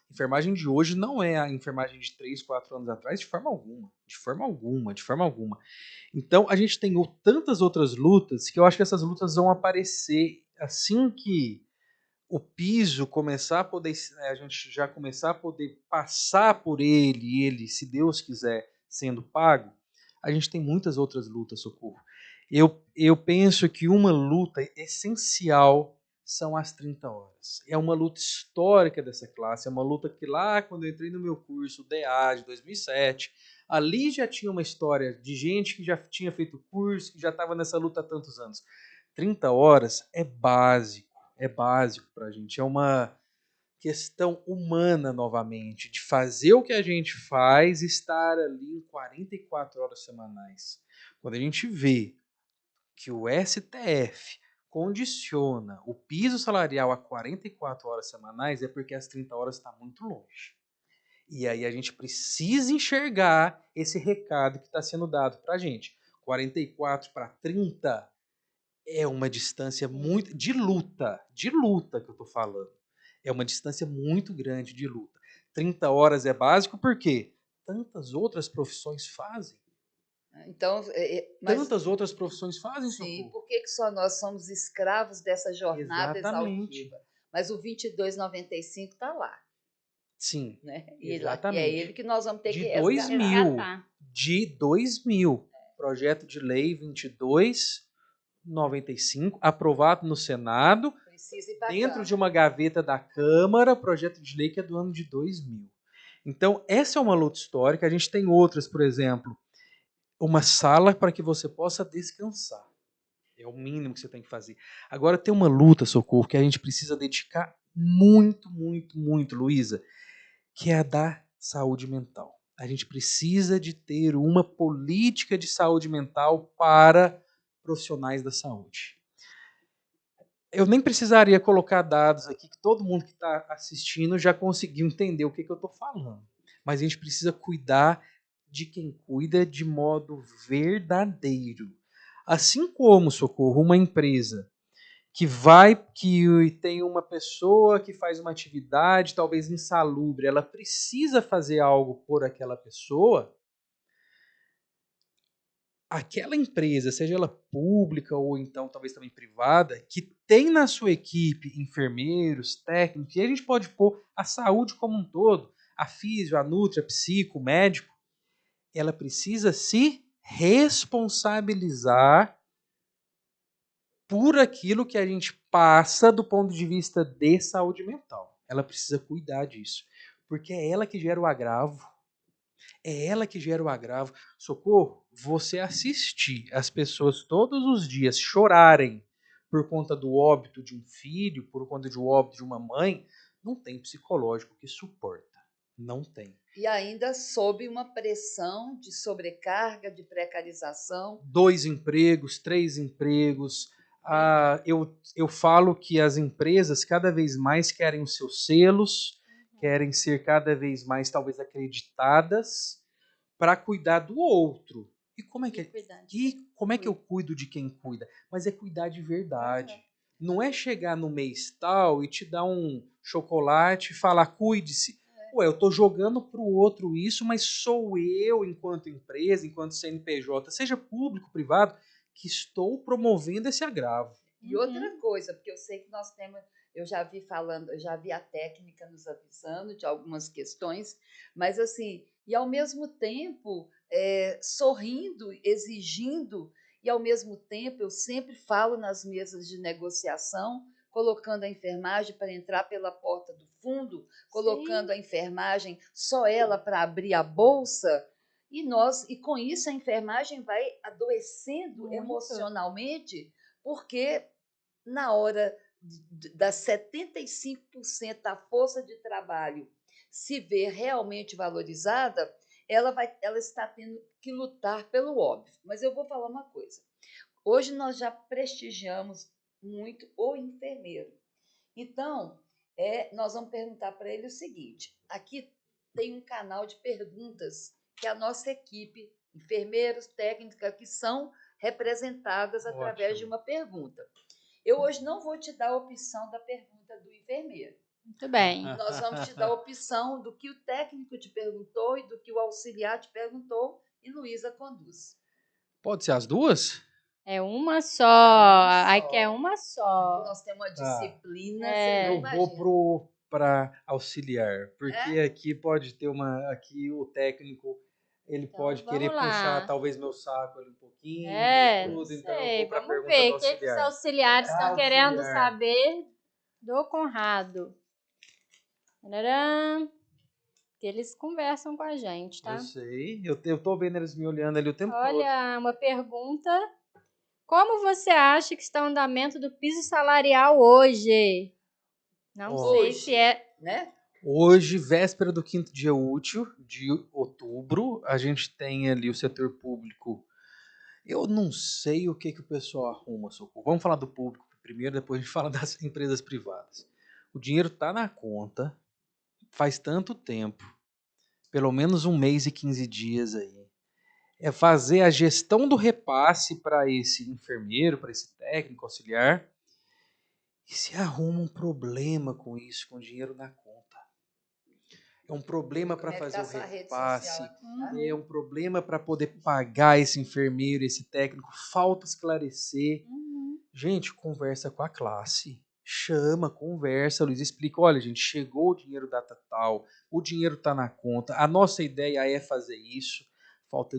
enfermagem de hoje não é a enfermagem de 3, 4 anos atrás, de forma alguma. De forma alguma, de forma alguma. Então, a gente tem tantas outras lutas que eu acho que essas lutas vão aparecer assim que o piso começar a poder, a gente já começar a poder passar por ele, se Deus quiser, sendo pago, a gente tem muitas outras lutas, Socorro. Eu penso que uma luta essencial são as 30 horas. É uma luta histórica dessa classe, é uma luta que lá, quando eu entrei no meu curso, DA, de 2007, ali já tinha uma história de gente que já tinha feito curso, que já estava nessa luta há tantos anos. 30 horas é básico para a gente. questão humana novamente, de fazer o que a gente faz e estar ali em 44 horas semanais. Quando a gente vê que o STF condiciona o piso salarial a 44 horas semanais, é porque as 30 horas está muito longe. E aí a gente precisa enxergar esse recado que está sendo dado para a gente. 44 para 30 é uma distância muito de luta que eu estou falando. É uma distância muito grande de luta. 30 horas é básico porque tantas outras profissões fazem. Então, tantas outras profissões fazem, sim, Socorro. por que só nós somos escravos dessa jornada exaustiva? Mas o 2295 está lá. Sim, né? exatamente. E é ele que nós vamos ter que resgatar. De 2000, projeto de lei 2295, aprovado no Senado, dentro de uma gaveta da Câmara, projeto de lei que é do ano de 2000. Então, essa é uma luta histórica. A gente tem outras, por exemplo, uma sala para que você possa descansar. É o mínimo que você tem que fazer. Agora, tem uma luta, Socorro, que a gente precisa dedicar muito, muito, muito, Luísa, que é a da saúde mental. A gente precisa de ter uma política de saúde mental para profissionais da saúde. Eu nem precisaria colocar dados aqui, que todo mundo que está assistindo já conseguiu entender o que eu estou falando. Mas a gente precisa cuidar de quem cuida de modo verdadeiro. Assim como, Socorro, uma empresa que tem uma pessoa que faz uma atividade talvez insalubre, ela precisa fazer algo por aquela pessoa, aquela empresa, seja ela pública ou então talvez também privada, que tem na sua equipe enfermeiros, técnicos, e a gente pode pôr a saúde como um todo, a físio, a nutri, a psico, o médico, ela precisa se responsabilizar por aquilo que a gente passa do ponto de vista de saúde mental. Ela precisa cuidar disso, porque é ela que gera o agravo. É ela que gera o agravo. Socorro, você assistir as pessoas todos os dias chorarem por conta do óbito de um filho, por conta do óbito de uma mãe, não tem psicológico que suporta. Não tem. E ainda sob uma pressão de sobrecarga, de precarização. 2 empregos, 3 empregos. Eu falo que as empresas cada vez mais querem os seus selos, querem ser cada vez mais, talvez, acreditadas para cuidar do outro. E como é que eu cuido de quem cuida? Mas é cuidar de verdade. Não é chegar no mês tal e te dar um chocolate e falar, cuide-se. Ué, eu estou jogando para o outro isso, mas sou eu, enquanto empresa, enquanto CNPJ, seja público, privado, que estou promovendo esse agravo. E outra coisa, porque eu sei que nós temos, eu já vi a técnica nos avisando de algumas questões, mas assim, e ao mesmo tempo sorrindo, exigindo, e ao mesmo tempo eu sempre falo nas mesas de negociação, colocando a enfermagem para entrar pela porta do fundo, colocando a enfermagem só ela para abrir a bolsa, e com isso a enfermagem vai adoecendo emocionalmente, porque na hora das 75% da força de trabalho se ver realmente valorizada, ela está tendo que lutar pelo óbvio. Mas eu vou falar uma coisa. Hoje nós já prestigiamos muito o enfermeiro. Então, nós vamos perguntar para ele o seguinte: aqui tem um canal de perguntas que a nossa equipe, enfermeiros, técnicas, que são representadas através de uma pergunta. Eu hoje não vou te dar a opção da pergunta do enfermeiro. Muito bem. Nós vamos te dar a opção do que o técnico te perguntou e do que o auxiliar te perguntou, e Luísa conduz. Pode ser as duas? É uma só. Aqui é uma só. Aqui nós temos uma disciplina. Eu vou para auxiliar, porque aqui pode ter aqui o técnico, ele então, pode querer puxar talvez meu saco ali um pouquinho, não sei. Então eu vou para a pergunta ver. do auxiliar. O que os auxiliares estão querendo saber do Conrado? Que eles conversam com a gente, tá? Eu sei, eu tô vendo eles me olhando ali o tempo todo. Olha, uma pergunta. Como você acha que está o andamento do piso salarial hoje? Não sei se é... Né? Hoje, véspera do 5º dia útil de outubro, a gente tem ali o setor público. Eu não sei o que o pessoal arruma, Socorro. Vamos falar do público primeiro, depois a gente fala das empresas privadas. O dinheiro está na conta, faz tanto tempo, pelo menos 1 mês e 15 dias aí. É fazer a gestão do repasse para esse enfermeiro, para esse técnico auxiliar, e se arruma um problema com isso, com o dinheiro na conta. É um problema para fazer o repasse, é um problema para poder pagar esse enfermeiro, esse técnico, falta esclarecer. Gente, conversa com a classe, chama, conversa, Luiz, explica, olha gente, chegou o dinheiro data tal, o dinheiro está na conta, a nossa ideia é fazer isso. Falta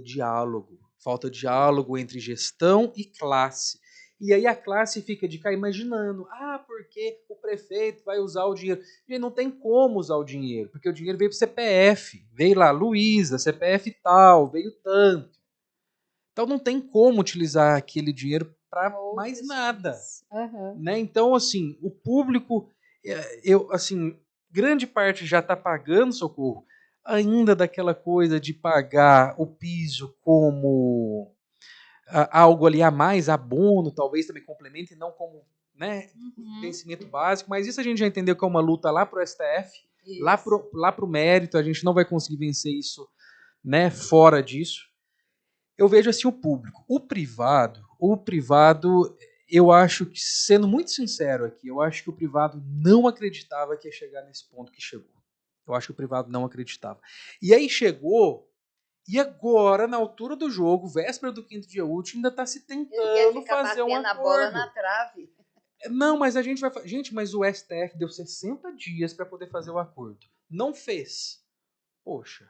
diálogo entre gestão e classe. E aí a classe fica de cá imaginando, porque o prefeito vai usar o dinheiro. Gente, não tem como usar o dinheiro, porque o dinheiro veio para o CPF, veio lá, Luísa, CPF tal, veio tanto. Então não tem como utilizar aquele dinheiro para mais nada. Né? Então, assim, o público, grande parte já está pagando, Socorro, ainda daquela coisa de pagar o piso como algo ali a mais, abono, talvez também complemento, e não como, né, vencimento básico, mas isso a gente já entendeu que é uma luta lá pro STF, lá pro mérito, a gente não vai conseguir vencer isso, né, fora disso. Eu vejo assim o público. O privado, eu acho que, sendo muito sincero aqui, eu acho que o privado não acreditava que ia chegar nesse ponto que chegou. Eu acho que o privado não acreditava. E aí chegou... E agora, na altura do jogo, véspera do 5º dia útil, ainda está se tentando fazer um acordo. A bola na trave. Não, mas a gente vai... Gente, mas o STF deu 60 dias para poder fazer o acordo. Não fez. Poxa.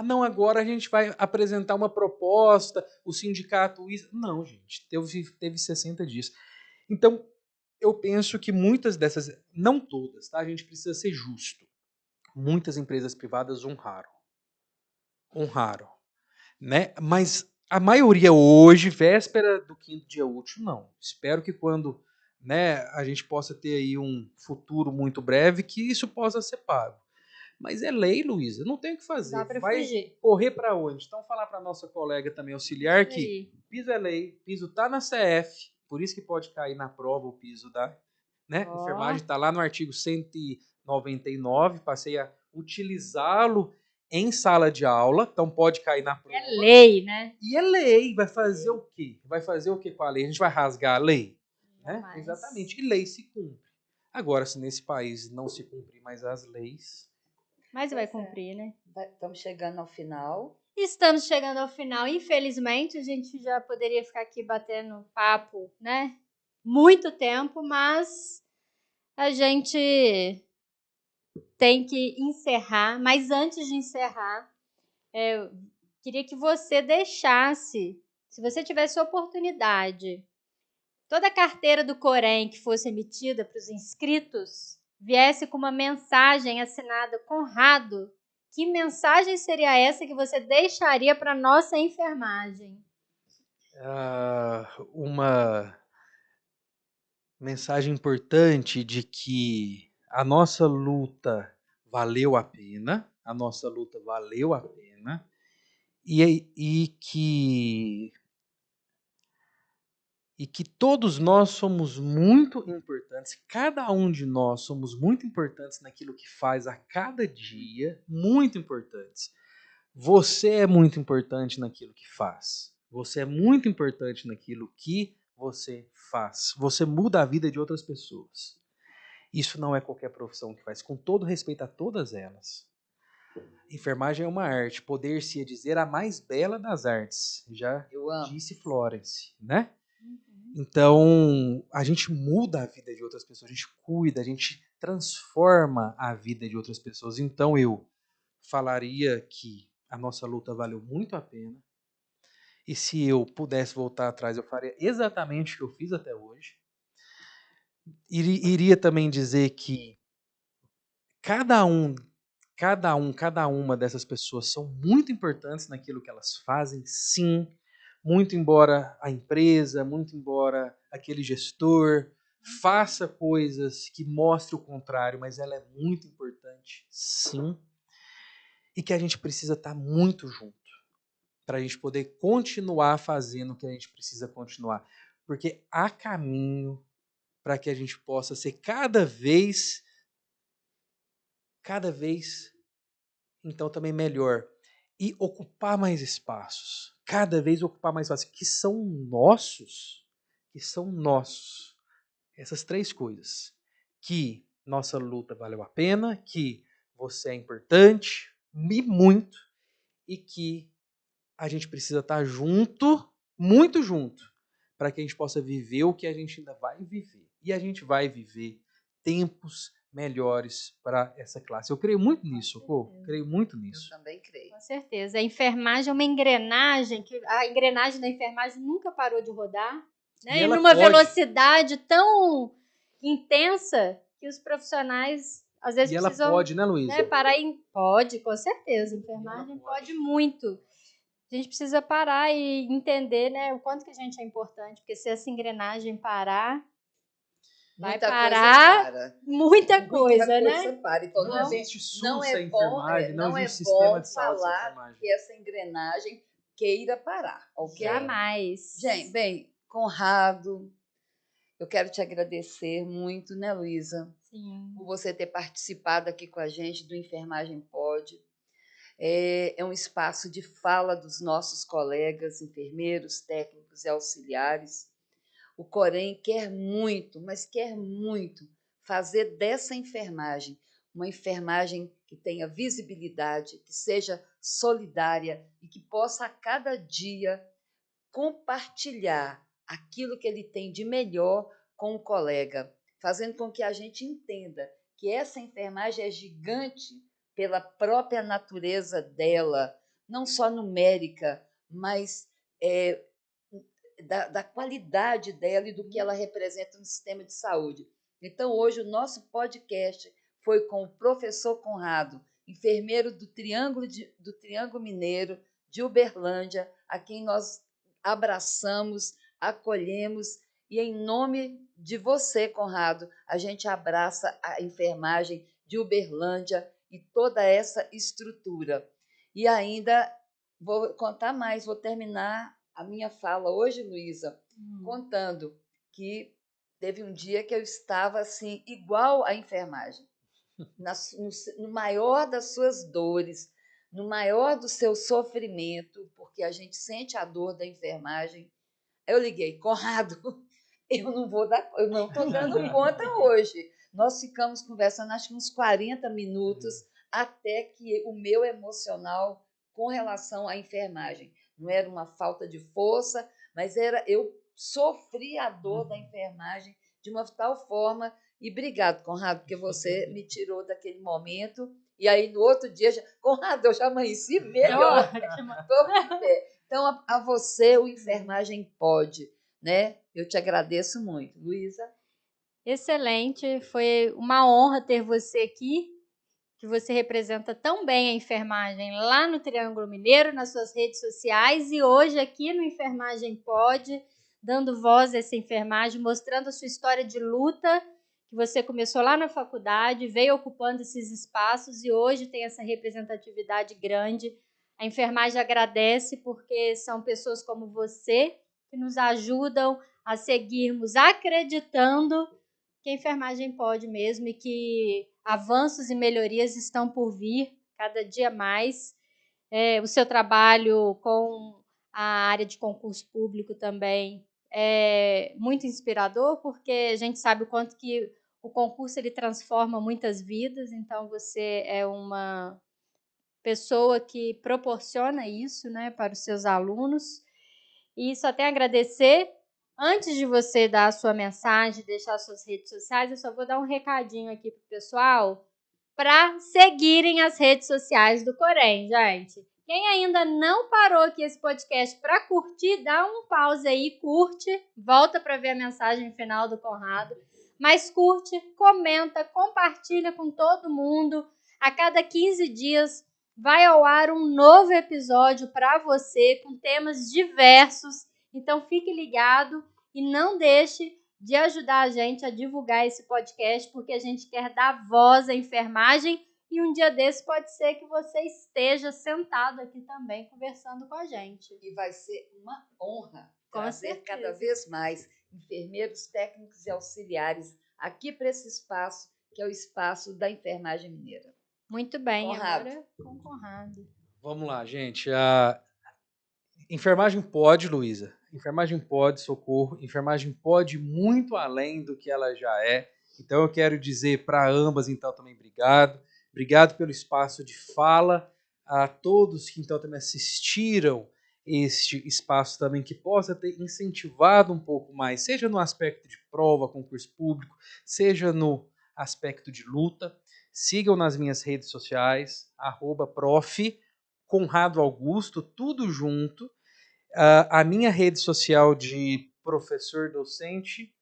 Não, agora a gente vai apresentar uma proposta, o sindicato... Não, gente. Teve 60 dias. Então, eu penso que muitas dessas... Não todas, tá? A gente precisa ser justo. Muitas empresas privadas honraram. Né? Mas a maioria hoje, véspera do 5º dia útil, não. Espero que quando, né, a gente possa ter aí um futuro muito breve, que isso possa ser pago. Mas é lei, Luísa, não tem o que fazer. Dá pra vai fugir. Correr para onde? Então, falar para nossa colega também auxiliar que piso é lei, piso está na CF, por isso que pode cair na prova o piso da, né? Enfermagem está lá no artigo 199, passei a utilizá-lo em sala de aula, então pode cair na prova. É lei, né? E é lei, vai fazer o quê? Vai fazer o quê com a lei? A gente vai rasgar a lei? Né? Exatamente, e lei se cumpre. Agora, se nesse país não se cumprir mais as leis... Mas vai cumprir, né? Estamos chegando ao final. Estamos chegando ao final. Infelizmente, a gente já poderia ficar aqui batendo papo, né? Muito tempo, mas a gente tem que encerrar. Mas antes de encerrar, eu queria que você deixasse, se você tivesse oportunidade, toda a carteira do Corém que fosse emitida para os inscritos viesse com uma mensagem assinada Conrado. Que mensagem seria essa que você deixaria para a nossa enfermagem? Uma mensagem importante de que a nossa luta valeu a pena, e que todos nós somos muito importantes, cada um de nós somos muito importantes naquilo que faz a cada dia, muito importantes. Você é muito importante naquilo que faz. Você é muito importante naquilo que você faz. Você muda a vida de outras pessoas. Isso não é qualquer profissão que faz, com todo respeito a todas elas. Enfermagem é uma arte, poder-se dizer a mais bela das artes. Já disse Florence, né? Então, a gente muda a vida de outras pessoas, a gente cuida, a gente transforma a vida de outras pessoas. Então, eu falaria que a nossa luta valeu muito a pena. E se eu pudesse voltar atrás, eu faria exatamente o que eu fiz até hoje. Iria também dizer que cada uma dessas pessoas são muito importantes naquilo que elas fazem, sim. Muito embora a empresa, muito embora aquele gestor, faça coisas que mostrem o contrário, mas ela é muito importante, sim. E que a gente precisa estar muito junto para a gente poder continuar fazendo o que a gente precisa continuar. Porque há caminho para que a gente possa ser cada vez, então também melhor. E ocupar mais espaços. Cada vez ocupar mais espaços, que são nossos. Essas 3 coisas. Que nossa luta valeu a pena, que você é importante, e muito, e que a gente precisa estar junto, muito junto, para que a gente possa viver o que a gente ainda vai viver. E a gente vai viver tempos melhores para essa classe. Eu creio muito nisso, Socorro. Creio muito nisso. Eu também creio. Com certeza. A enfermagem é uma engrenagem, que a engrenagem da enfermagem nunca parou de rodar, né? E numa velocidade tão intensa que os profissionais às vezes precisam... ela pode, né, Luísa? Né, parar em... Pode, com certeza. A enfermagem pode muito. A gente precisa parar e entender, né, o quanto que a gente é importante, porque se essa engrenagem parar, vai parar muita coisa, né? Para. Então, não existe SUS sem enfermagem, não existe sistema de saúde sem enfermagem. Que essa engrenagem queira parar, ok? Jamais. Gente, bem, Conrado, eu quero te agradecer muito, né, Luísa? Sim. Por você ter participado aqui com a gente do Enfermagem Pode. É um espaço de fala dos nossos colegas, enfermeiros, técnicos e auxiliares. O Corém quer muito, mas quer muito fazer dessa enfermagem uma enfermagem que tenha visibilidade, que seja solidária e que possa a cada dia compartilhar aquilo que ele tem de melhor com o colega, fazendo com que a gente entenda que essa enfermagem é gigante pela própria natureza dela, não só numérica, mas da qualidade dela e do que ela representa no sistema de saúde. Então, hoje, o nosso podcast foi com o professor Conrado, enfermeiro do Triângulo Mineiro, de Uberlândia, a quem nós abraçamos, acolhemos, e em nome de você, Conrado, a gente abraça a enfermagem de Uberlândia e toda essa estrutura. E ainda vou contar mais, vou terminar a minha fala hoje, Luísa, contando que teve um dia que eu estava assim, igual à enfermagem, no maior das suas dores, no maior do seu sofrimento, porque a gente sente a dor da enfermagem. Eu liguei, Conrado, eu não estou dando conta hoje. Nós ficamos conversando acho que uns 40 minutos até que o meu emocional com relação à enfermagem. Não era uma falta de força, mas eu sofri a dor da enfermagem de uma tal forma. E obrigado, Conrado, porque você me tirou daquele momento. E aí, no outro dia, Conrado, eu já amanheci melhor. Então, a você, o Enfermagem Pode, né? Eu te agradeço muito. Luísa? Excelente, foi uma honra ter você aqui, que você representa tão bem a enfermagem lá no Triângulo Mineiro, nas suas redes sociais, e hoje aqui no Enfermagem Pode, dando voz a essa enfermagem, mostrando a sua história de luta, que você começou lá na faculdade, veio ocupando esses espaços e hoje tem essa representatividade grande. A enfermagem agradece porque são pessoas como você que nos ajudam a seguirmos acreditando que a enfermagem pode mesmo e que avanços e melhorias estão por vir cada dia mais. O seu trabalho com a área de concurso público também é muito inspirador, porque a gente sabe o quanto que o concurso ele transforma muitas vidas, então você é uma pessoa que proporciona isso, né, para os seus alunos. E só tenho a agradecer. Antes de você dar a sua mensagem, deixar as suas redes sociais, eu só vou dar um recadinho aqui pro pessoal para seguirem as redes sociais do Corém, gente. Quem ainda não parou aqui esse podcast para curtir, dá um pause aí, curte, volta para ver a mensagem final do Conrado, mas curte, comenta, compartilha com todo mundo. A cada 15 dias vai ao ar um novo episódio para você com temas diversos. Então fique ligado e não deixe de ajudar a gente a divulgar esse podcast, porque a gente quer dar voz à enfermagem e um dia desse pode ser que você esteja sentado aqui também conversando com a gente. E vai ser uma honra trazer cada vez mais enfermeiros, técnicos e auxiliares aqui para esse espaço, que é o espaço da enfermagem mineira. Muito bem, Conrado. Agora com Conrado. Vamos lá, gente. A enfermagem pode, Luísa. Enfermagem pode, Socorro. Enfermagem pode muito além do que ela já é. Então eu quero dizer para ambas, então, também obrigado. Obrigado pelo espaço de fala. A todos que, então, também assistiram este espaço também, que possa ter incentivado um pouco mais, seja no aspecto de prova, concurso público, seja no aspecto de luta. Sigam nas minhas redes sociais, @prof. Conrado Augusto, tudo junto. A minha rede social de professor docente,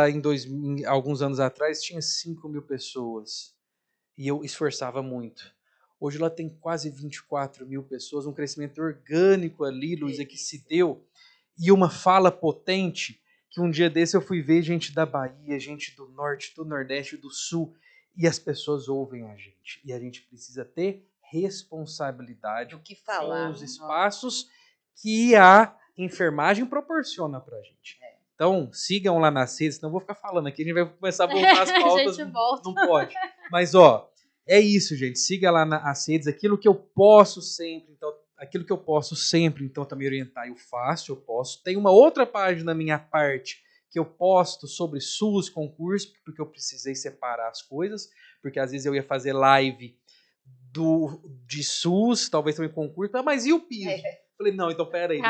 em alguns anos atrás, tinha 5.000 pessoas. E eu esforçava muito. Hoje ela tem quase 24.000 pessoas, um crescimento orgânico ali, Luísa, que se deu. E uma fala potente, que um dia desse eu fui ver gente da Bahia, gente do Norte, do Nordeste, do Sul, e as pessoas ouvem a gente. E a gente precisa ter responsabilidade do que falar, com os espaços que a enfermagem proporciona pra gente. Então, sigam lá nas redes, senão eu vou ficar falando aqui, a gente vai começar a voltar às pautas, não pode. Mas, é isso, gente, siga lá nas redes, aquilo que eu posso sempre, então também orientar, eu faço, eu posso. Tem uma outra página da minha parte que eu posto sobre SUS, concurso, porque eu precisei separar as coisas, porque às vezes eu ia fazer live de SUS, talvez também concurso, mas e o piso? Falei, não, então peraí,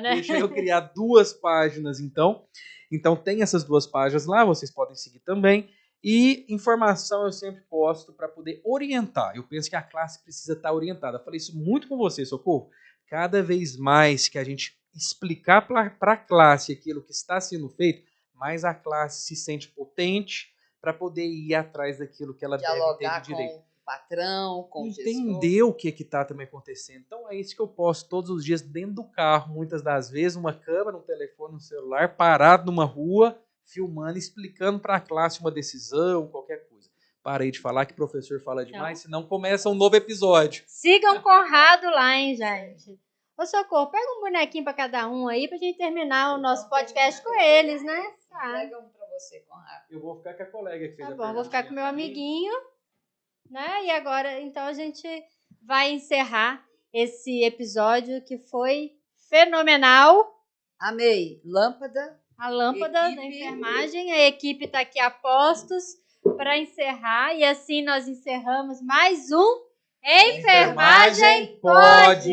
deixa eu criar 2 páginas, então. Então tem essas 2 páginas lá, vocês podem seguir também. E informação eu sempre posto para poder orientar. Eu penso que a classe precisa estar orientada. Eu falei isso muito com você, Socorro. Cada vez mais que a gente explicar para a classe aquilo que está sendo feito, mais a classe se sente potente para poder ir atrás daquilo que ela deve ter de direito. Patrão, com entender o que está também acontecendo. Então é isso que eu posto todos os dias dentro do carro, muitas das vezes, uma câmera, um telefone, um celular, parado numa rua, filmando, explicando para a classe uma decisão, qualquer coisa. Parei de falar que o professor fala demais, senão começa um novo episódio. Sigam Conrado lá, hein, gente. Ô, Socorro, pega um bonequinho para cada um aí pra gente terminar o nosso podcast com eles, né? Pega um para você, Conrado. Eu vou ficar com a colega que fez a bom, vou ficar com o meu amiguinho. Né? E agora, então, a gente vai encerrar esse episódio que foi fenomenal. Amei. Lâmpada. A lâmpada da enfermagem. A equipe está aqui a postos para encerrar. E assim nós encerramos mais um Enfermagem Pode!